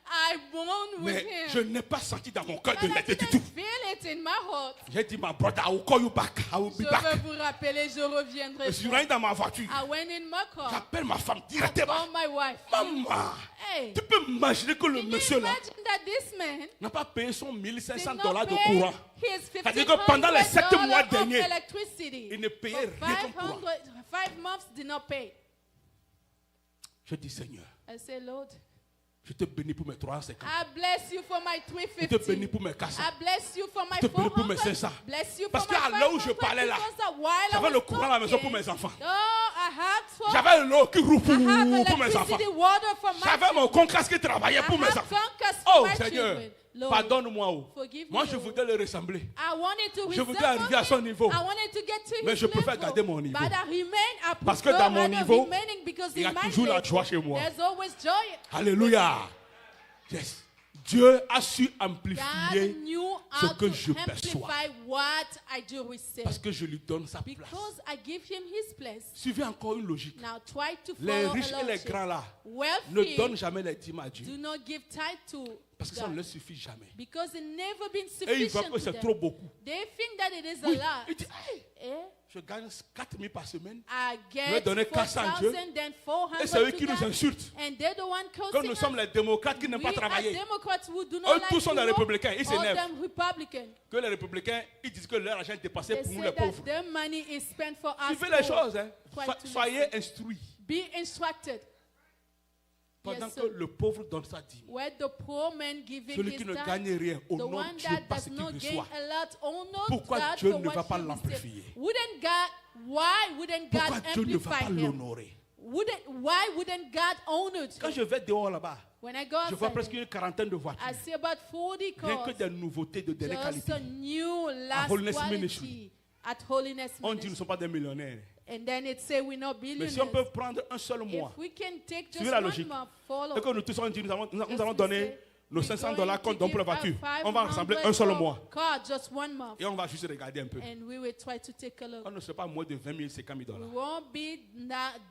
I won with Mais him. je n'ai pas senti dans mon cœur de But I l'aider du didn't tout. feel it in my heart. J'ai dit, my brother, I will call you back. I will Je be back. vais vous rappeler, je reviendrai. Je suis rentré dans ma voiture. I went in my car. J'appelle ma femme I directement. called my wife. Maman, Hey, tu peux imaginer que le can you monsieur là imagine that this man n'a pas payé son did $1,500 not de pay courant. his C'est-à-dire que pendant les 7 mois $1,500 derniers, of electricity. il ne payait For rien comme courant. 5 months did not pay. Je dis, Seigneur, I say, Lord, je te bénis pour mes 350. I bless you for my Je te bénis 350. pour mes 400. I bless you for my Je te bénis pour mes 400. 500. Bless you Parce for my qu'à l'heure où je 500 parlais là, because while I j'avais was le courant à la maison pour talking, mes enfants. Oh, I had for J'avais l'eau qui roule I have pour mes enfants. electricity, water for my J'avais mon children. concas qui travaillait pour I mes have enfants. Comcast for Oh my Seigneur, children. Lord, pardonne-moi. Oh. forgive Moi me, je Lord. voudrais le ressembler. I wanted to Je voudrais resemble arriver à son him. niveau. I wanted to get to Mais his je préfère level. garder mon niveau. But I remain, I Parce que prefer dans mon rather niveau, remaining because il y a in my toujours la level, joie chez moi. there's always joy. Alléluia. Yes. Dieu a su God amplifier knew ce how que to je perçois. amplify what I do receive. Parce que je lui donne sa place. Because I give him his place. Suivez encore une logique. Now try to Les follow riches a et les logic. grands là ne Wealthy donnent jamais les dîmes à Dieu. do not give tithe to Parce que ça ne God. leur suffit jamais. Because it never been Et ils voient sufficient que to c'est them. trop beaucoup. They think that it is Oui. a Il lot. dit, hey, Eh? je gagne 4 000 par semaine. I vais get donner 400 à Dieu. 4,000, then 400 Et c'est eux to qui nous God. insultent. And they're the one Quand causing nous sommes us. les démocrates qui n'aiment pas We are travailler. Democrats who do Eux not like tous sont to des work. républicains. Ils All s'énervent. them Republican. Que les républicains, ils disent que leur argent est dépensé They pour nous say les that pauvres. their money is spent for us. Suivez les poor. choses. Hein. Try to Soyez listen. instruits. Be instructed. Pendant Yes, que sir. le pauvre donne sa dîme. Where the poor man giving Celui his qui ne tithe, gagne rien, the honore one Dieu that par does ce not qu'il gain reçoit. a lot, honor Pourquoi God Dieu for ne va what pas he receives. l'amplifier? Why wouldn't God Pourquoi Dieu ne va amplify pas him? l'honorer? Why wouldn't God honor Quand him? je vais dehors là-bas, When I go je vois outside, presque une quarantaine de voitures. I see about 40 Rien que cars. des nouveautés de dernière Just qualité. a new last Holiness quality Ministry. at Holiness On dit nous ne Ministry. sommes pas des millionnaires. And then it say we're not Mais billionaires. si on peut prendre un seul mois, If we can take just suivez la one logique, month, follow. et que nous tous on dit nous allons Just donner say, nos we're $500 going qu'on to donne pour la give voiture. out On va rassembler 500 un seul for mois. car, just one month. Et on va juste regarder un peu. And we will try to take a look. On ne sera pas moins de 20 000, 50 000 We dollars. won't be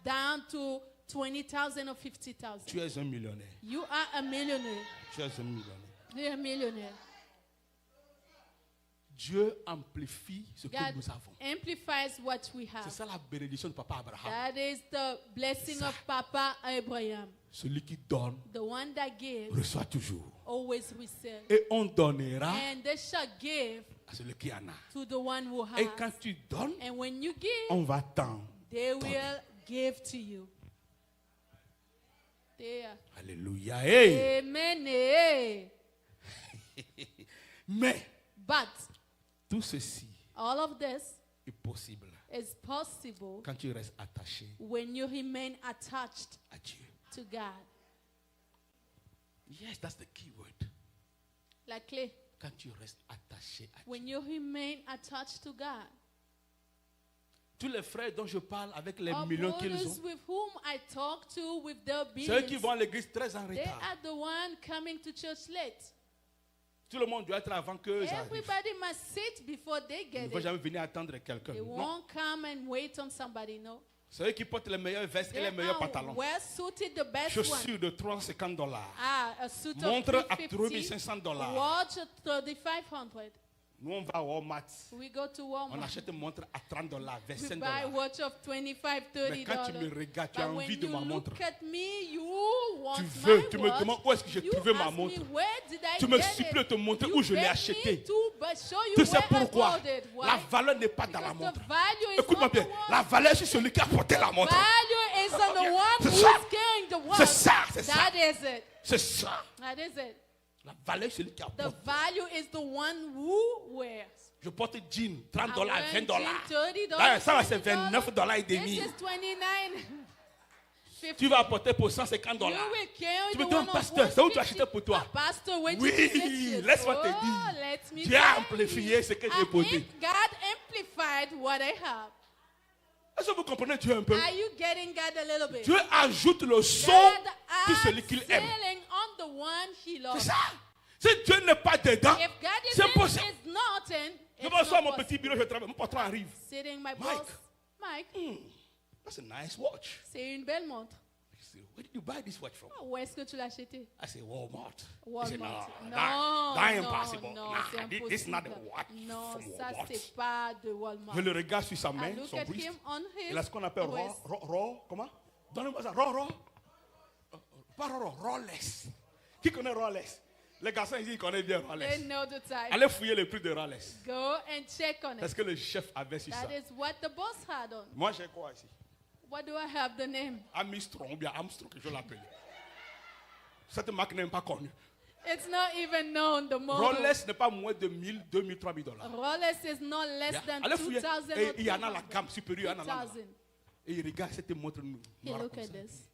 down to 20,000 or 50,000. Tu es un millionnaire. You are a millionaire. Tu es un millionnaire. You're a millionaire. Dieu amplifie ce que God nous avons. amplifies what we C'est have. ça la bénédiction de Papa Abraham. That is the blessing of Papa Abraham. Celui qui donne The one that gives reçoit toujours. always receives. Et on donnera And they shall give à celui qui en a. to the one who Et has. quand tu donnes, And when you give, on va t'en they donner. will give to you. There. Alléluia. Hey. Amen. Eh. Mais But tout ceci all of this est possible is possible quand tu restes attaché when you remain attached à Dieu. to God. Yes, that's the key word. La clé. Quand tu restes attaché à Dieu. When you remain attached to God. Tous les frères dont je parle avec les Our millions qu'ils brothers ont, with whom I talk to with their c'est eux qui billions, vont à l'église très en they retard. are the one coming to church late. Tout le monde doit être avant que j'arrive. Everybody must sit before they Ils get ne vont it. jamais venir attendre quelqu'un. They Non. won't come and wait on somebody, no. C'est eux qui portent les meilleures vestes et les meilleurs pantalons. Well suited, the best Chaussures de $350. a suit of Montre à $350. $3,500. Watch at $3,500. Nous, on va à Walmart. We go to On Walmart. achète une montre à $30, We $25. buy a watch of $25, $30. Mais quand tu me regardes, tu as But envie when de you ma montre. look at me, you want Tu my veux, tu me watch. demandes où est-ce que j'ai You trouvé ma ask montre. me, where did I Tu me get supplies it? de te montrer You où je l'ai beg me acheté. to, but show you Tu sais where I pourquoi? bought it. Why? La valeur n'est pas dans la Because montre. the value is Écoute-moi not bien. the watch. La valeur est sur celui qui a porté la montre. Value is on the one C'est who's ça. carrying the watch. C'est ça, c'est ça. That is it. C'est ça. That is it. La valeur est sur celui qui a The porté. value is the one who wears. Je porte jean, $30, I wear $20. jean, $30, Là, ça va, c'est $20. $29 et This demi. is $29. Tu vas apporter pour $150. You will carry Tu the me one demandes, of pasteur, c'est où tu as 150. acheté pour toi? Pastor, where Oui, did you get it? laisse-moi te Oh, dire. let me Dieu a tell amplifié you. ce que j'ai porté. God amplified what I have. Est-ce que vous comprenez Dieu un peu? Are you getting God a little bit? Dieu ajoute le son God de adds celui qu'il aime. selling on the one he C'est loves. ça. Si Dieu n'est pas dedans, If God c'est isn't, possible. is not in, Je it's vais sur not mon petit possible. bureau, je travaille. Mon patron arrive. Sitting my Mike. boss, Mike, That's a nice watch. c'est une belle montre. He said, where did you buy this watch from? Où est-ce que tu l'as acheté? I said, Walmart. He Walmart. said, no, Non, that non, impossible. non, Nah, c'est this is not a impossible. watch Non, from ça Walmart. c'est pas de Walmart. Je le regarde sur sa main, I look son at wrist. him on his Il a ce qu'on appelle wrist. comment? Donnez-moi ça, raw. Pas raw, Rolex. Qui connaît Rolex? Les garçons ici, ils connaissent bien They Rolex. know the type. Allez fouiller le prix de Rolex. Go and check on Parce it. que le chef avait sur ça. That is what the boss had on. Moi, j'ai quoi ici? What do I have the name? Armstrong, ou bien Armstrong, que je l'appelle. Cette marque n'est pas connue. It's not even known, the model. Rolex n'est pas moins de 1000, 2000, 3000 dollars. Rolex is not less than Allez fouiller. 2,000 Et or il y en a la 3,000. gamme supérieure. il y en a là. 2,000. Et il regarde cette montre Hey, noire look comme at ça. this.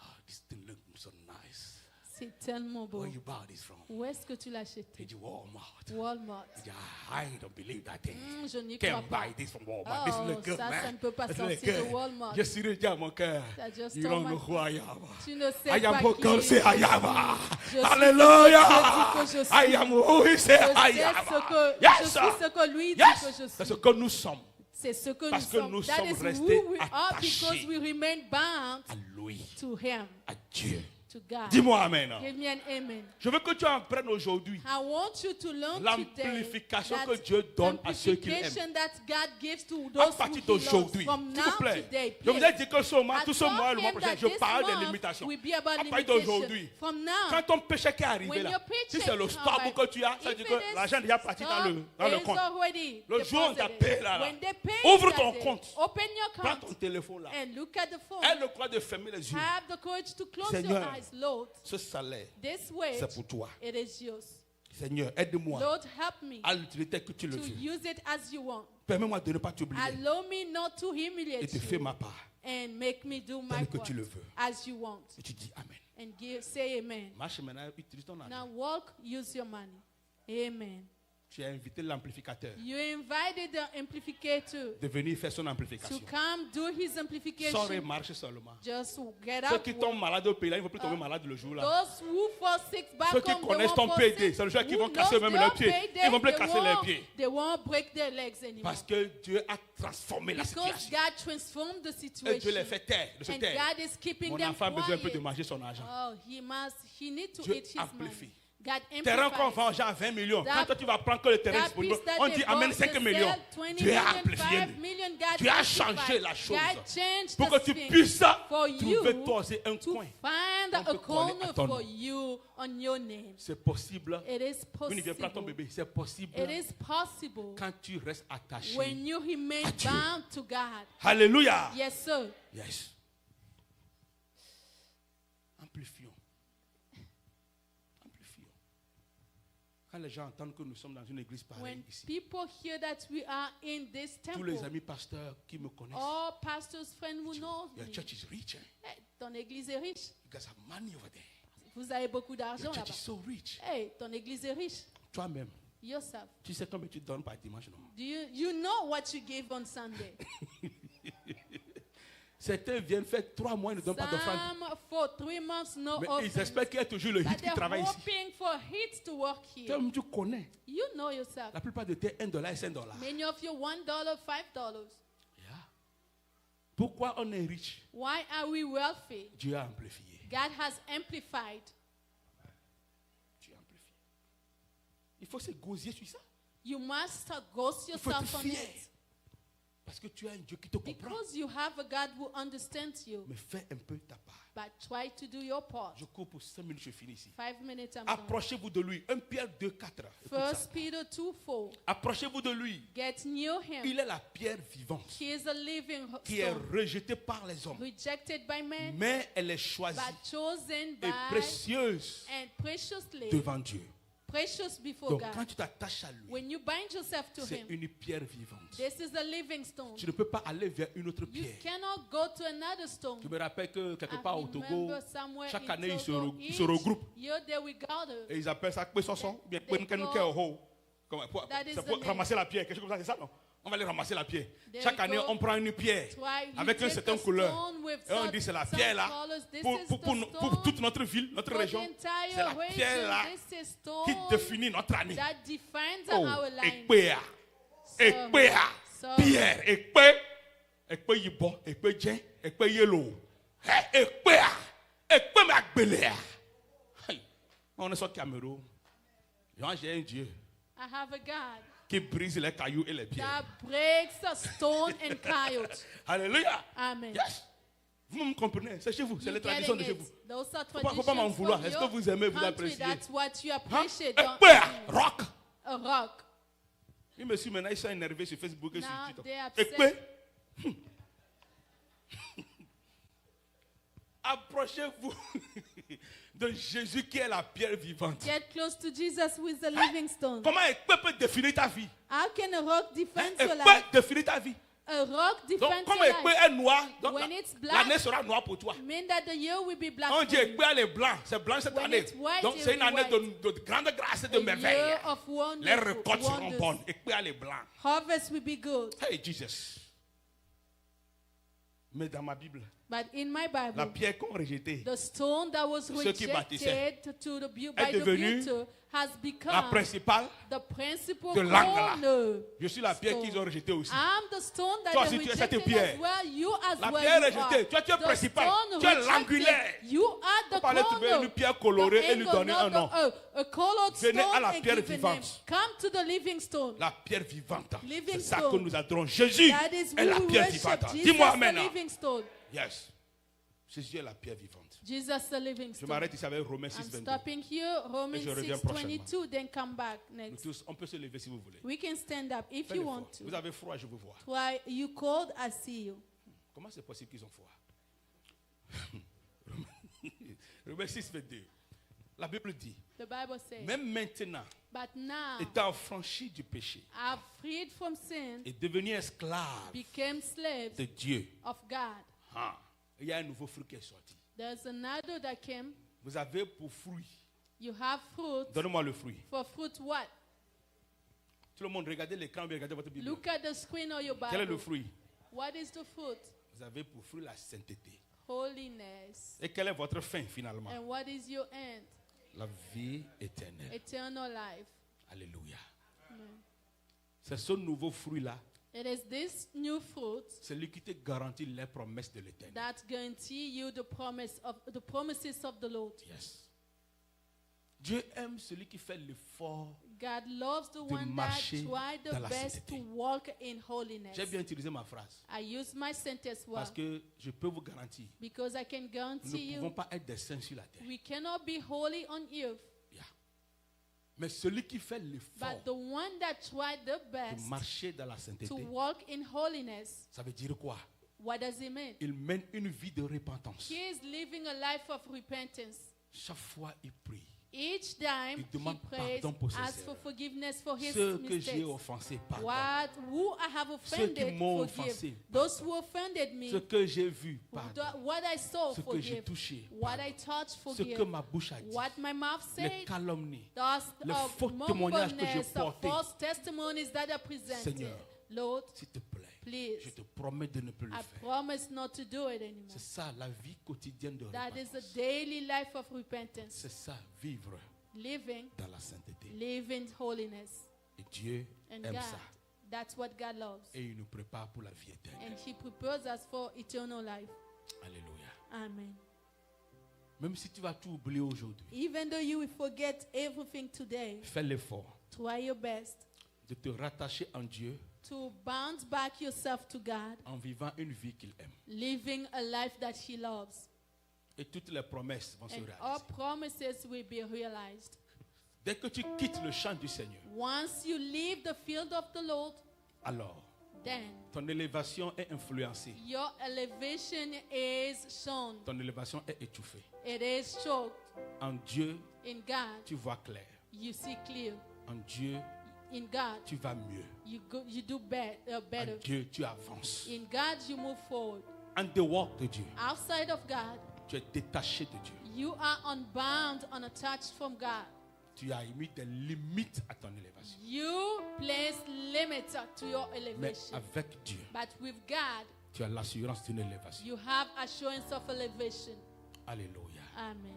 Ah, this thing looks so nice. C'est tellement beau. Where you buy this from? Où est-ce que tu l'as He acheté? said, Walmart. Walmart. He said, I don't believe that thing. Je n'y crois Can't pas. buy this from Walmart. This Oh, look good, ça, man. ça ne peut pas This look sortir de good. Walmart. Je suis dit à mon cœur. That just You told don't my- know who I am. Tu ne sais I am pas who qui God est. say I am. Je suis Hallelujah. ce que je suis. I am who He say Je I sais am. je Yes, suis sir. ce que lui dit Yes. que je C'est ce suis. que nous sommes. C'est ce que Parce nous que sommes. nous That sommes is restés who we are attachés. because we remain bound À lui, to him, à Dieu. to God. Dis-moi Amen. Give me an amen. Je veux que tu apprennes aujourd'hui I want you to learn today l'amplification that que Dieu donne à ceux qu'il aime. amplification that God gives to À those who partir he d'aujourd'hui, loves. From s'il vous now plaît, today, je vous ai please. dit que ce mois, I tout ce told mois, le mois him prochain, that je this parle des month limitations. will be about À partir limitation. d'aujourd'hui, From now, quand ton péché qui est arrivé when là, your si paycheck c'est le come stock back, que tu as, ça veut if dire it que is l'argent est déjà parti dans le it's compte. already Le jour où on deposited. t'appelle là, When they pay ouvre that ton day, compte. open your Prends account ton téléphone là. and look at the phone. Aie le courage de fermer les yeux. Have the courage to close Seigneur, your eyes, Lord. Ce salaire, This wage, c'est pour toi. it is yours. Seigneur, aide-moi Lord, help me à l'utilité que tu le to veux. use it as you want. Permets-moi de ne pas t'oublier Allow me not to et humiliate de faire you ma part. and make me do my Tel que part tu le veux. as you want. Et tu dis Amen. And say amen. Marche maintenant, utilise ton argent. Now walk, use your money. Amen. Tu as invité l'amplificateur You invited the amplificator de venir faire son to amplification. come do his Sors et amplification. marche seulement. Just get Ceux up. qui tombent malades au pays, là, ils ne vont plus tomber malades le jour là. Those who fall sick back Ceux qui home, they connaissent won't ton fall PD, sick. c'est le jour qu'ils Who vont casser knows même their les pieds. payday, Ils vont plus they casser les won't- pieds. They won't break their legs anymore. Parce que Dieu a transformé la Because situation. God transformed the Et Dieu les situation. fait taire, de se And taire. God is keeping Mon them enfant a besoin un peu de quiet. manger son argent. Oh, he needs to Dieu eat his amplifie. money. God Terrain qu'on vend amplifies. à 20 millions. That- Quand toi tu vas prendre que le terrain That disponible, piece that on they dit amène bought 5 to millions. sell, 20 Dieu a million, amplifié. 5 million, God Dieu a amplified. changé la chose. God changed Pour que the tu thing puisses for you trouver toi aussi un to coin. find On a peut coller à corner ton for nom. you on your name. C'est possible. It is Oui, viens prendre ton possible. bébé. C'est possible It is possible quand tu restes attaché. when you remain à Dieu. bound to God. Alléluia. Yes, sir. Yes. Amplifions. Amplifions. Quand les gens entendent que nous sommes dans une église pareille When ici, people hear that we are in this tous les temple, amis pasteurs qui me connaissent, all pastors, friends who know your me, church is rich. Eh? hey, ton église est riche. You guys have money over there. Vous avez beaucoup d'argent Your church là-bas. is so rich. Hey, ton église est riche. Toi-même, Yourself. tu sais combien tu donnes par dimanche, non? Do you know what you give on Sunday? Certains viennent faire 3 mois et ne donnent pas d'offrande. For 3 months, no Mais offering. ils espèrent qu'il y a toujours le hit qui travaille ici. Hoping for hits to work here. Toi-même, tu connais. You know yourself. La plupart de tes $1 et $5. Many of you $1, $5. Yeah. Pourquoi on est riche? Why are we wealthy? Dieu a amplifié. God has amplified. Dieu a amplifié. Il faut se gosier sur ça. You must ghost Il faut yourself être on fier. it. Parce que tu as un Dieu qui te comprend. Because you have a God who understands you. Mais fais un peu ta part. But try to do your part. Je cours pour 5 minutes, je finis ici. 5 minutes, I'm done. Approchez-vous de lui. 1 Pierre 2, 4. First Peter 2:4. Approchez-vous de lui. Get near him. Il est la pierre vivante He is a living qui est stone, rejetée par les hommes. rejected by men, Mais elle est choisie but chosen et by précieuse and preciously, devant Dieu. precious before Donc God. quand tu t'attaches à lui, When you bind yourself to c'est him, une pierre vivante. this is a living stone. Tu ne peux pas aller vers une autre You pierre. cannot go to another stone. Je me rappelle que quelque I part au Togo, remember somewhere chaque in année ils se, Togo, ils se each regroupent. year they will gather. Et ils appellent ça Kwesoson, ou bien They Kwenkenkeoho. That is C'est the pour name. ramasser la pierre, quelque chose comme ça, c'est ça, non? On va aller ramasser la pierre. There Chaque we année, go. on prend une pierre Try- you avec une take certaine a couleur. stone with Et on some- dit c'est la some pierre là. colors. This Pour, is pour, the pour, pour stone toute notre ville, notre for région, the entire c'est la pierre là region. This is stone qui définit notre année. that defines Oh, our line. Ekpea, Ekpea, pierre, Ekpe, Ekpe yibo, Ekpe jen, Ekpe yellow. Ekpea, Ekpe magbelea. On est sur Cameroun. J'ai un Dieu I have a God qui brise les cailloux et les pierres. that breaks a stone and coyote. Alléluia. Amen. Yes. Vous me comprenez? C'est chez vous, c'est You les traditions de getting chez it? vous. Those are Faut pas m'en traditions vouloir. from Est-ce que your vous aimez, vous country. appréciez? That's what you Hein? appreciate. Ekpea, rock. A rock. Il me suit maintenant, ils sont énervés sur Facebook et sur Now TikTok. they upset. Ekpe. Approchez-vous de Jésus qui est la pierre vivante. Get close to Jesus who is the living stone. Comment Ekpe peut définir ta vie? How can a rock defend your Ekpe life? définit ta vie. A rock Donc, defends comme your Ekpe life. est noir, donc When it's black, l'année sera noire pour toi. Mean that the year will be black On for dit you. Ekpe elle est blanc, c'est blanc cette When année. it's white, Donc it c'est une will be année de grande grâce et de A merveille. year of Les wonders, récoltes seront wonders. bonnes. Ekpe elle est blanc. Harvest will be good. Hey Jesus. Mais dans ma Bible, But in my la Bible, pierre qu'on rejetait the stone that was Ceux qui bâtissaient rejected to the est by the devenue builder has la become principale the principal de l'angle là. corner. Je suis la pierre stone. qu'ils ont rejetée aussi. I'm the stone that Toi they aussi, tu es cette rejected pierre. as well. You as La well pierre you rejetée. are. Toi, tu es The principal. stone Tu es rejected. l'angulaire. You are the On parlait, tu veux corner. une pierre colorée The et lui angle, donner un not nom. a colored Venez stone à la and pierre give a name. vivante. Come to the living stone. La pierre vivante. Living C'est ça stone. que nous adorons. Jésus That is est la who we pierre worship. vivante. Jesus Dis-moi the amen. living stone. Yes. Jésus est la pierre vivante. Jesus the living Je stone. m'arrête ici avec Romains 6, I'm 22. stopping here. Romans Et je reviens 6:22. Then come back Nous next. tous, on peut se lever si vous voulez. We can stand up if Faites you l'effort. want Vous to. avez froid, je vous vois. Why you cold? I see you. Comment c'est possible qu'ils ont froid? Romains 6, 22. La Bible dit, The Bible says, même maintenant, but now étant affranchi du péché I've freed from sin, et devenu esclave became slaves de Dieu, of God. il y a un nouveau fruit qui est sorti. There's another that came. Vous avez pour fruit, You have fruit. donnez-moi le fruit. For fruit what? Tout le monde, regardez l'écran, regardez votre Bible. Look at the screen of your Quel est le Bible. fruit? What is the fruit? Vous avez pour fruit la sainteté. Holiness. Et quelle est votre fin finalement? And what is your end? La vie éternelle. Eternal life. Alléluia. Amen. C'est ce nouveau fruit-là, It is this new fruit c'est lui qui te garantit les promesses de l'éternel. that guarantee you the promises of the Lord. Yes. Dieu aime celui qui fait l'effort. God loves the De one that marcher try the dans la best to sainteté. walk in holiness. J'ai bien utilisé ma phrase. I use my sentence well Parce que je peux vous garantir, because I can nous guarantee ne pouvons you pas être des saints sur la terre. we cannot be holy on earth. Yeah. Mais celui qui fait l'effort But the one that tried the de best marcher dans la to sainteté, walk in holiness, ça veut dire quoi? what does it mean? Il mène une vie de repentance. He is living a life of repentance. Chaque fois, il prie. Each time Il he demande prays, pardon pour ses asks for erreurs. forgiveness for his Ceux que j'ai mistakes. offensés, pardon. Who I have Ceux qui offended, m'ont forgive. offensé, Those who offended me, Ce que j'ai vu, pardon. what I saw, Ce que j'ai forgive. touché, What pardon. I touched, Ce que forgive. ma bouche a dit, What my mouth les said, calomnies, thus les faux of témoignages que j'ai mumbleness, of portés. false testimonies that are presented. Seigneur, Lord, s'il te plaît, please. Je te promets de ne plus le I faire. promise not to do it anymore. C'est ça la vie quotidienne de That is the repentance. daily life of repentance. C'est ça, vivre Living, dans la sainteté. living holiness. Et Dieu And aime God, ça. that's what God loves. Et il nous prépare pour la vie éternelle. And He prepares us for eternal life. Alléluia. Amen. Même si tu vas tout oublier aujourd'hui, Even though you will forget everything today, fais l'effort try your best de te rattacher en Dieu to bounce back yourself to God, en vivant une vie qu'il aime. living a life that He loves. Et toutes les promesses vont se And réaliser. all promises will be realized. Dès que tu quittes le champ du Seigneur, Once you leave the field of the Lord, alors then ton élévation est influencée. your elevation is shown. Ton élévation est étouffée. It is choked. En Dieu, In God, tu vois clair. you see clear. En Dieu, In God, tu vas mieux. you do En better. Dieu, tu avances. In God, you move forward. En dehors de Dieu, Outside of God, tu es détaché de Dieu. you are unbound, unattached from God. Tu as mis des limites à ton élévation. You place limits to your Mais elevation. avec Dieu, But with God, tu as l'assurance d'une élévation. you have assurance of elevation. Alléluia. Amen.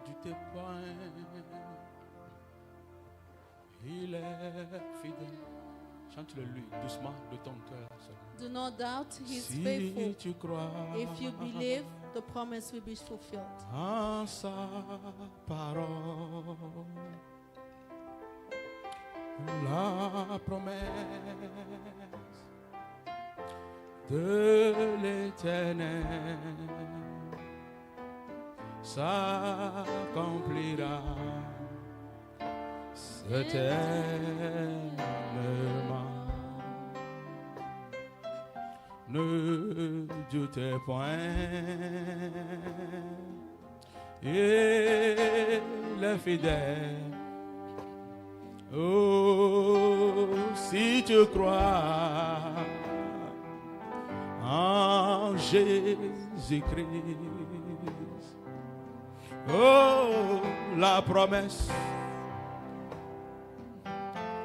Du tes points, il est fidèle. Chante-le lui, doucement, de ton cœur seulement. Do not doubt, He's Si faithful. tu crois If you believe, the promise will be fulfilled. en sa parole, la promesse de l'Éternel s'accomplira certainement. Ne doutez point, il est fidèle. Oh, si tu crois en Jésus-Christ, oh, la promesse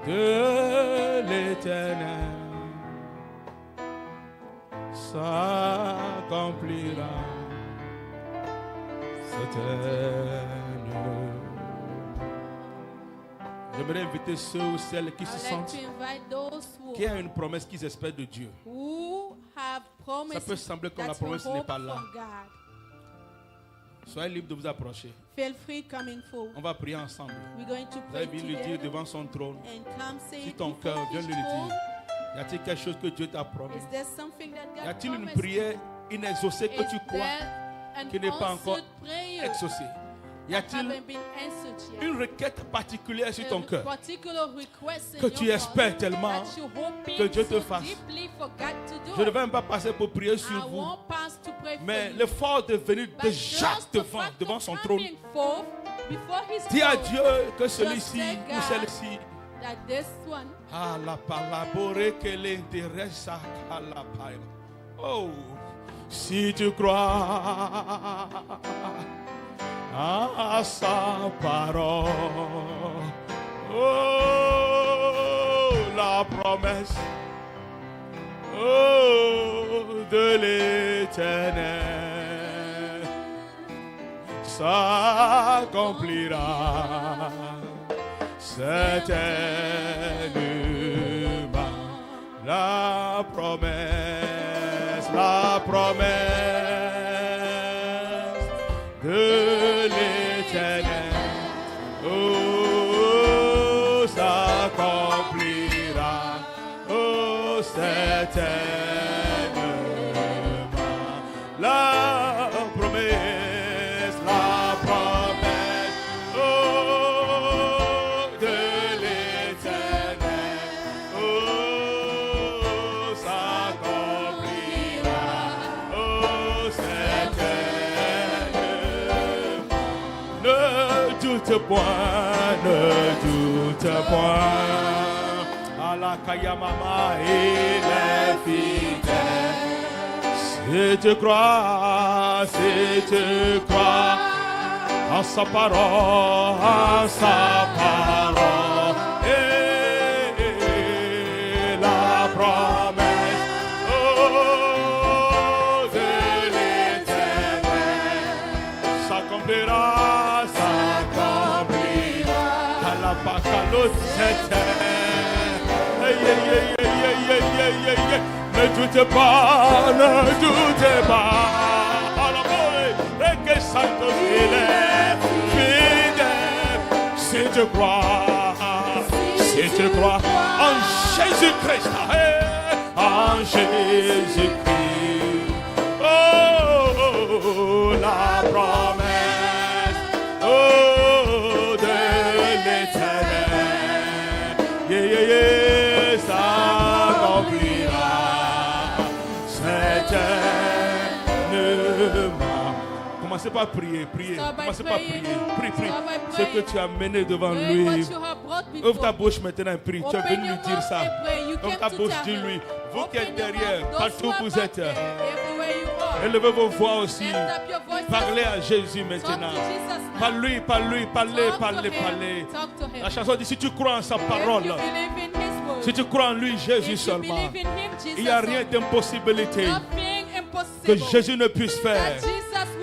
de l'Éternel s'accomplira certainement. J'aimerais inviter ceux ou celles qui se I'd like sentent to invite those qui ont une promesse qu'ils espèrent de Dieu. who have promises Ça peut sembler que la that will promesse n'est hope pas là. from God. Soyez libre de vous approcher. Feel free coming forward. On va prier ensemble. We're going to Vous pray allez venir lui dire together devant son trône. and come say Si it ton before cœur vient His de lui throne. dire, y a-t-il quelque chose que Dieu t'a promis? Is there something that Y God a-t-il une promised? prière inexaucée que Is tu crois there an qui n'est pas encore answered prayer exaucée? Y that a-t-il haven't been answered yet? une requête particulière sur ton cœur Particular request in que tu your espères heart tellement that you hoping que Dieu te so fasse? deeply for God to do Je ne it? vais même pas passer pour prier I sur vous, won't pass to pray mais for you. l'effort de venir But déjà just the fact devant of son trône. coming forth before His Dis à throne, Dieu que celui-ci say, ou God, celle-ci that this one a la palabra que l'interesse à la paille. Oh, si tu crois à sa parole, oh, la promesse, oh, de l'Éternel s'accomplira certainement. La promesse de l'Éternel, oh, s'accomplira, oh, certainement. La promesse, oh, de l'Éternel doute point, ne doute point. Alakayamama, il est fidèle. Si tu crois en sa parole, et la promesse de l'Éternel s'accomplira. À la bacalote, ne doutez pas, ne doutez pas. Que Santo fidèle, si tu crois en Jésus-Christ, en Jésus-Christ, oh, la promesse, oh, de l'Éternel, s'accomplira certainement. Commencez pas à prier, commencez pas à prier, prie. Ce que tu as mené devant lui. Ouvre ta bouche maintenant et prie. Tu es venu lui dire ça. Ouvre ta bouche, dis-lui. Vous qui êtes derrière, partout où vous êtes, élevez vos voix aussi. Parlez à Jésus maintenant. Parlez. La chanson dit, si tu crois en sa parole, si tu crois en lui, Jésus seulement, il n'y a rien d'impossibilité que Jésus ne puisse faire.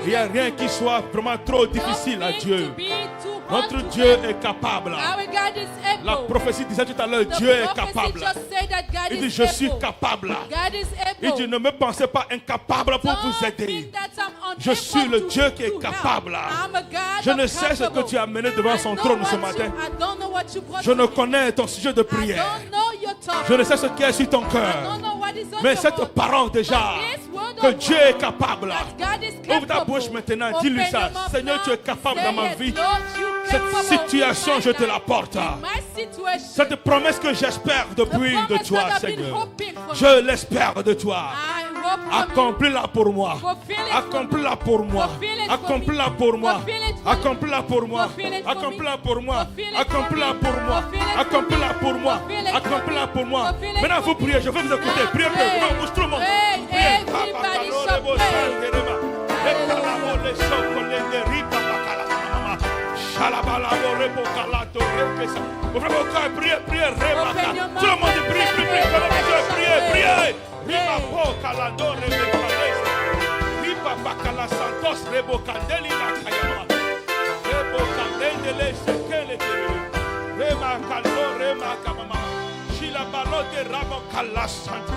Il n'y a rien qui soit vraiment trop difficile à Dieu. Notre Dieu est capable. La prophétie disait tout à l'heure, Dieu est capable. Il dit, je suis capable. Il dit, ne me pensez pas incapable pour vous aider. Je suis le Dieu qui est capable. Je ne sais ce que tu as mené devant son trône ce matin. Je ne connais ton sujet de prière. Je ne sais ce qui est sur ton cœur. Mais cette parole déjà, que Dieu est capable. Ouvre ta bouche maintenant, dis-lui ça. Seigneur, tu es capable dans ma vie. Cette situation, je te la porte. Cette promesse que j'espère depuis de toi, Seigneur. Je l'espère de toi. Accomplis-la pour moi. Accomplis-la pour moi. Accomplis-la pour moi. Accomplis-la pour moi. Accomplis-la pour moi. Accomplis-la pour moi. Accomplis-la pour moi. Accomplis-la pour moi. Maintenant, vous priez. Je vais vous écouter. Priez, priez. Bouge tout le monde. Priez. Ouvrez vos cœurs, priez, priez, tout le monde prie, prie, prie, priez, priez. Riba po calando rebecalesa. Riba bacala santos rebocandeli la cayama. Rebocandele sekele tere. Rema caldo rema kamama. Shila balote rabo calasanta.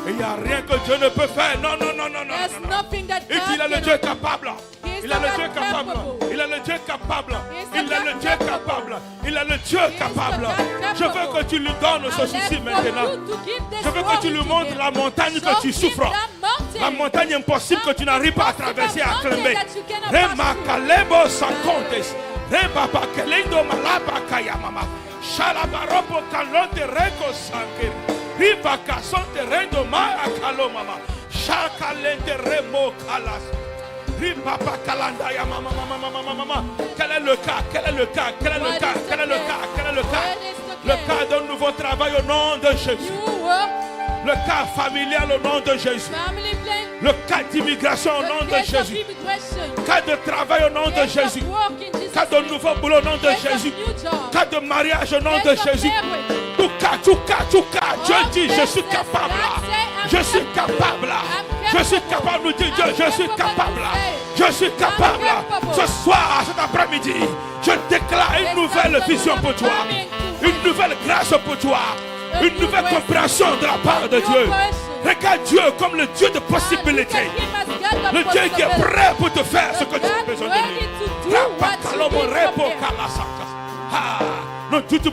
Il n'y a rien que Dieu ne peut faire. Non. Il a le Dieu capable. Il a le Dieu capable. Il a le Dieu capable. Il a le Dieu capable. Il a le Dieu capable. Je veux que tu lui donnes ce souci maintenant. Je veux que tu lui montres la montagne que tu souffres. La montagne impossible que tu n'arrives pas à traverser, à climber. Rema kalebo sans comptes. Reba bakelendo malaba kayamama. Shalabaropo kalonte reko sankir. Riva kasonte rendo ma akalo mama. Shakalente remo kalas. Riva bakalanda ya mama. Quel est le cas? Le cas d'un nouveau travail au nom de Jésus. Le cas familial au nom de Jésus. Le cas d'immigration au nom de Jésus. Cas de travail au nom de Jésus. Cas de nouveau boulot au nom de Jésus. Cas de mariage au nom de Jésus. Tout cas. Dieu dit, je suis capable. Je suis capable. Je suis capable, nous dit Dieu, je suis capable. Je suis capable. Ce soir, cet après-midi, je déclare une nouvelle vision pour toi. Une nouvelle grâce pour toi. Une nouvelle compréhension de la part de Dieu. Regarde Dieu comme le Dieu de possibilités. Le Dieu qui est prêt pour te faire ce que tu as besoin de lui. Ne doute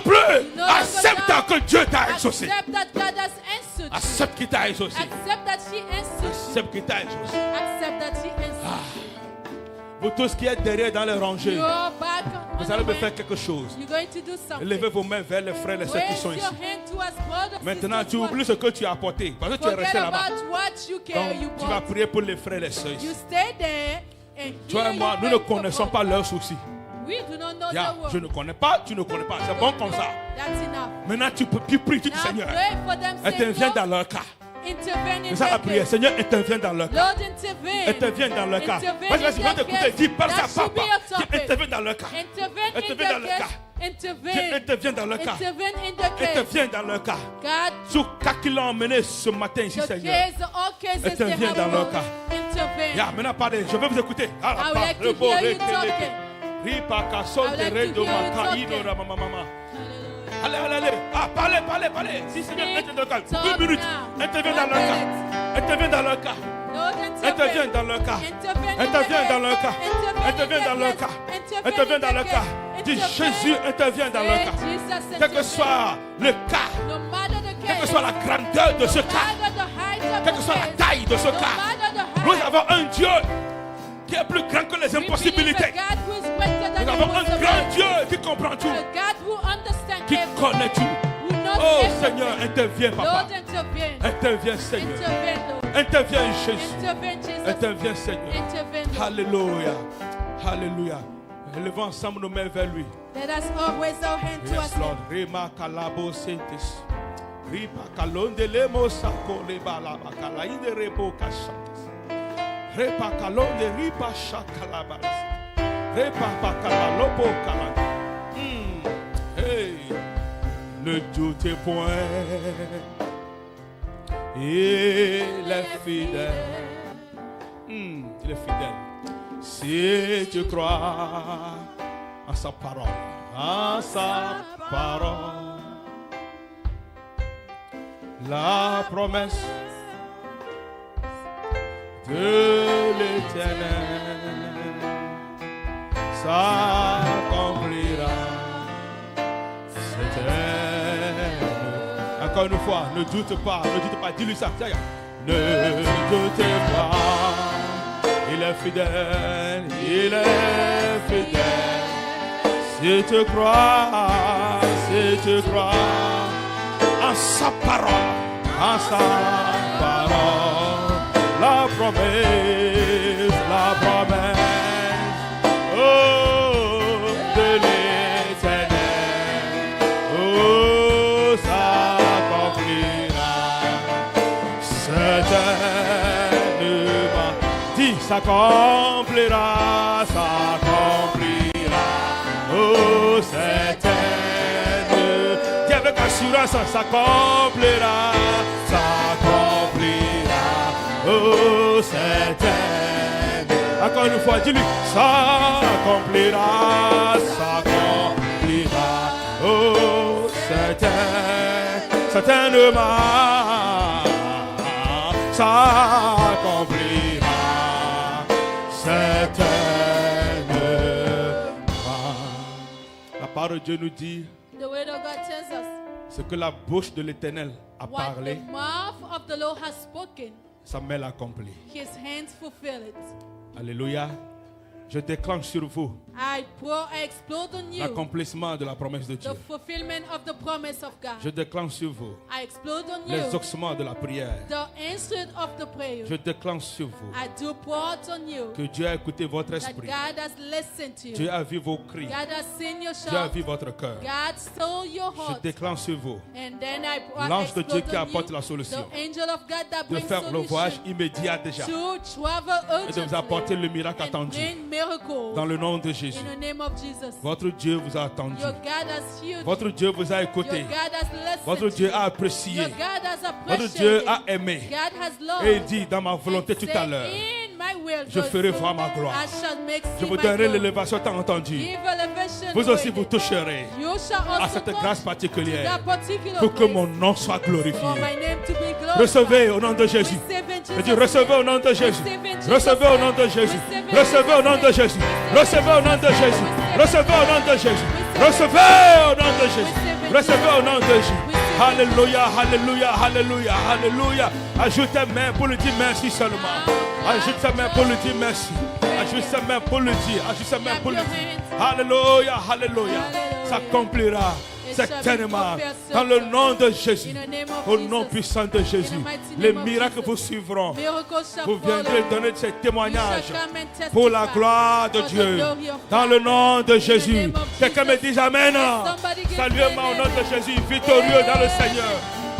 plus. Accepte que Dieu t'a exaucé. Accepte qu'il t'a exaucé. Accepte qu'il t'a exaucé. Vous tous qui êtes derrière dans les rangées, vous allez me faire quelque chose. Levez vos mains vers les frères et les sœurs qui sont ici. Maintenant, tu oublies ce que tu as apporté. Parce que tu es resté là-bas. Donc, tu vas prier pour les frères et les sœurs ici. Toi et moi, nous ne connaissons pas leurs soucis. We do not know Yeah, the word. je ne connais pas, tu ne connais pas. C'est bon comme ça. That's enough. Maintenant, tu pries, tu dis Now Seigneur, pray for them, say, interviens Lord, dans leur cas. intervene in C'est ça la their prière. case. Seigneur, interviens dans leur cas. Lord, intervene. Interviens dans leur cas. Intervene Vas-y, in vas-y, viens their t'écouter. case. Dis, parle ça, That should be papa. your Dis, topic. interviens dans leur cas. Intervene in Intervene their dans leur case. cas. Intervene. Interviens dans leur cas. Intervene in their case. Interviens dans leur cas. God, Sur cas qu'ils ont emmené ce matin ici, the Seigneur. case, all cases they Interviens have dans leur brought, cas. intervene. Yeah, maintenant, parlez. Je vais vous écouter. I would like to hear you talking. Ripaka son I would like de to hear you Makaïno talking. Ramamama. Hallelujah. Allez, allez, allez. Ah, parlez. Si Seigneur, Speak, interviens dans leur cas. talk Une minute. now. Interviens dans 1 leur cas. minute. Interviens dans leur cas. Lord, Interviens dans leur cas. Intervene in Interviens their dans leur case. cas. Interviens dans leur cas. Interviens dans leur cas. Dis Jésus, interviens dans leur cas. Quel que soit le cas, No matter the quelle que case, soit la grandeur de ce no cas, matter the height of quelle que the soit la case, taille de ce no cas, matter the nous height, avons un Dieu qui est plus grand que les we believe impossibilités. a God who is greater than Nous avons un grand impossibility. Dieu qui comprend tout, A God who understands qui everything, connaît tout. who knows Oh everything. Seigneur, interviens, papa. Lord, intervene. Interviens, Seigneur. Intervene, Lord. Interviens, Jésus. Intervene, Jesus. Interviens, Seigneur. Intervene, Lord. Alléluia. Alléluia. Élevons ensemble nos mains vers lui. Let us all raise our hand to Yes, us. Lord. Rima kalabo sentis. Ripa kalonde lemo sako leba la bakala ide rebo kashatis. Repa kalonde ripa shakalabaras. Repa bakala lopo kala. Hey, ne doutez point. Il est fidèle. Il est fidèle. Si tu crois en sa parole, la promesse de l'Éternel s'accomplira. Encore une fois, ne doute pas, dis-lui ça. Ne doute pas, il est fidèle, Si tu crois en sa parole, la promesse, oh, de l'Éternel, oh, s'accomplira, certainement, dis, s'accomplira, oh, certainement, dis avec assurance, s'accomplira, oh, certainement. Encore une fois, dis-lui, s'accomplira, oh, certainement, s'accomplira, La parole de Dieu nous dit, The word of God tells us, ce que la bouche de l'Éternel a what parlé, the mouth of the Lord has spoken, sa main l'accomplit. his hands fulfill it. Alléluia. Je déclenche sur vous I explode on you l'accomplissement de la promesse de Dieu. the fulfillment of the promise of God. Je déclenche sur vous I explode on you l'exaucement de la prière. the answer of the prayer. Je déclenche sur vous I do pour out on you que Dieu a écouté votre that esprit. God has listened to you. Dieu a vu vos cris. God has seen your Dieu a shout. vu votre cœur. God saw your Je heart. déclenche sur vous And then I l'ange de Dieu explode qui on apporte you, la solution. the angel of God that De brings faire le voyage solution immédiat déjà. to travel Et de vous apporter urgently le miracle and attendu. bring miracles Dans le nom de Jésus. in the name of Jesus. Votre Dieu vous a attendu. Your God has healed Votre Dieu vous a you. écouté. Your God has listened Votre to Dieu you. a Your apprécié. God has Votre Dieu appreciated. a aimé. God has loved. Et il dit dans ma volonté And tout say, à l'heure, in my will, je ferai voir ma gloire. I shall make je see vous my donnerai glory. l'élévation tant entendue. Give elevation Vous aussi with vous it. toucherez You shall à also cette touch grâce to particulière that particular pour que place mon nom soit for glorifié. my name to be glorified. Recevez au nom de Jésus. Receive in Je dis Jesus' recevez name. au nom de Jésus. Receive in Jesus' Recevez au nom name. de Jésus. Receive in Recevez au Jesus' nom de name. Jésus. Receive in Recevez au nom de Jesus' Jésus. name. Recevez au nom de Jésus. Receive Recevez au nom de Jésus. Receive in Recevez au Jesus' nom de name. Jésus. Receive in Alléluia, alléluia, alléluia, alléluia. Ajoute tes mains pour lui dire merci seulement. Ajoute tes mains pour lui dire merci. Ajoute tes mains pour lui dire. Ajoute tes mains pour lui dire. Alléluia, alléluia. S'accomplira. certainement, dans le nom de Jésus, au nom puissant de Jésus, les miracles vous suivront. Vous viendrez donner ces témoignages pour la gloire de Dieu. Dans le nom de Jésus. Quelqu'un me dit Amen. Saluez-moi au nom de Jésus, victorieux dans le Seigneur.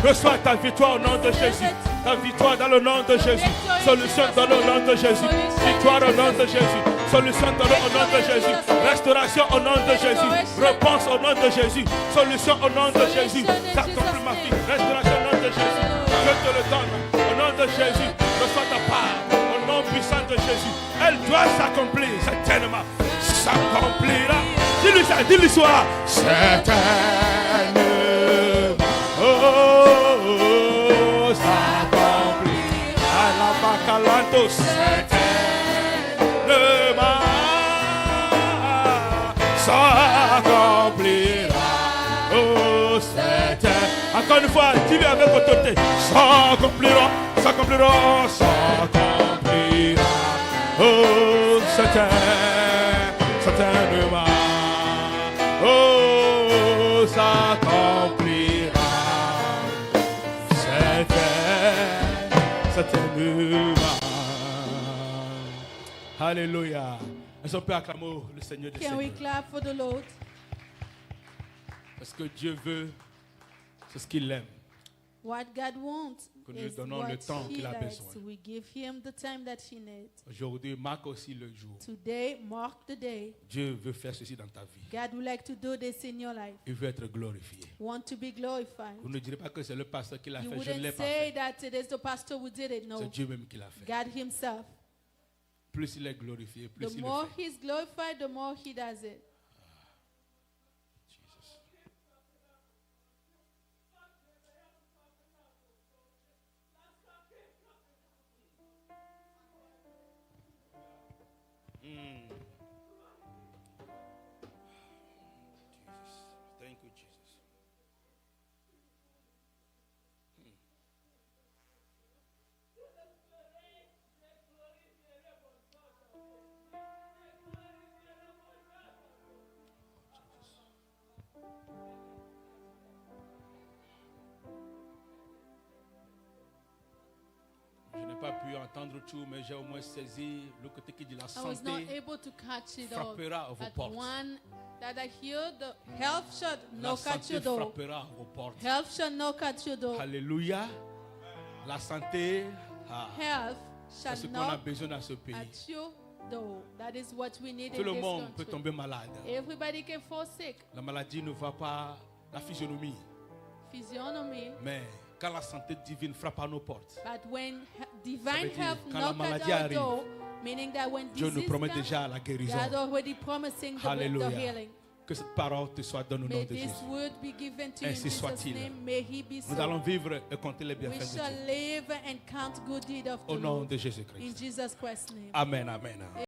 Reçois ta victoire au nom de Jésus. Ta victoire dans le nom de Jésus. Solution dans le nom de Jésus. Victoire au nom de Jésus. Solution dans le nom de Jésus. Restauration au nom de Jésus. Réponse au nom de Jésus. Solution au nom de Jésus. S'accomplit ma fille. Restauration au nom de Jésus. Je te le donne. Au nom de Jésus. Reçois ta part. Au nom puissant de Jésus. Elle doit s'accomplir. Certainement. S'accomplira. Dis-lui ça. Dis-lui ça. Certainement. S'accomplira. À la bacalanto. Certainement. S'accomplira. Oh, certainement. Encore une fois, dis-le avec autorité. S'accomplira. S'accomplira. S'accomplira. Oh, certainement. Oh, s'accomplira. Certainement. Alléluia. Est-ce qu'on peut acclamer le Seigneur des Seigneurs? Can we clap for the Lord? Parce que Dieu veut, c'est ce qu'il aime. What God wants Que nous lui is donnons what le temps He qu'il a likes. besoin. We give Him the time that He needs. Aujourd'hui marque aussi le jour. Today, mark the day. Dieu veut faire ceci dans ta vie. God would like to do this in your life. Il veut être glorifié. Want to be glorified. Vous ne direz pas que c'est le pasteur qui l'a You fait. Je ne l'ai wouldn't pas say fait. that it is the pastor who did it. No, C'est Dieu même qui l'a fait. God Himself. Plus il est glorifié, plus The il more le fait. He's glorified, the more He does it. Jesus. Jesus. Thank you, Jesus. Je n'ai pas pu entendre tout, mais j'ai au moins saisi le côté qui dit la I was not santé able to catch it all. frappera à vos At portes. one that I hear the health shall La knock at santé your door. frappera à vos portes. Health shall knock at your door. Alléluia. La santé, Health c'est shall ce qu'on a knock besoin dans ce pays. at your door. That is what we need Tout in le this monde peut country. tomber malade. Everybody can fall sick. La maladie ne voit pas la physionomie. Physiognomy. Mais quand la santé divine frappe à nos portes, But when Ça divine veut dire, health quand la knock at maladie our arrive, door, meaning that when Dieu nous disease promet comes, déjà la guérison. God already promising the Alléluia. healing. Que cette parole te soit donnée au nom May de this Jésus. word be given to you in Ainsi Jesus' soit-il. name. May He be Nous allons so. vivre et compter les We bienfaits de shall Dieu. live and count good deed of the Au nom Lord. de In Jésus-Christ. Jesus Christ's name. Amen, amen.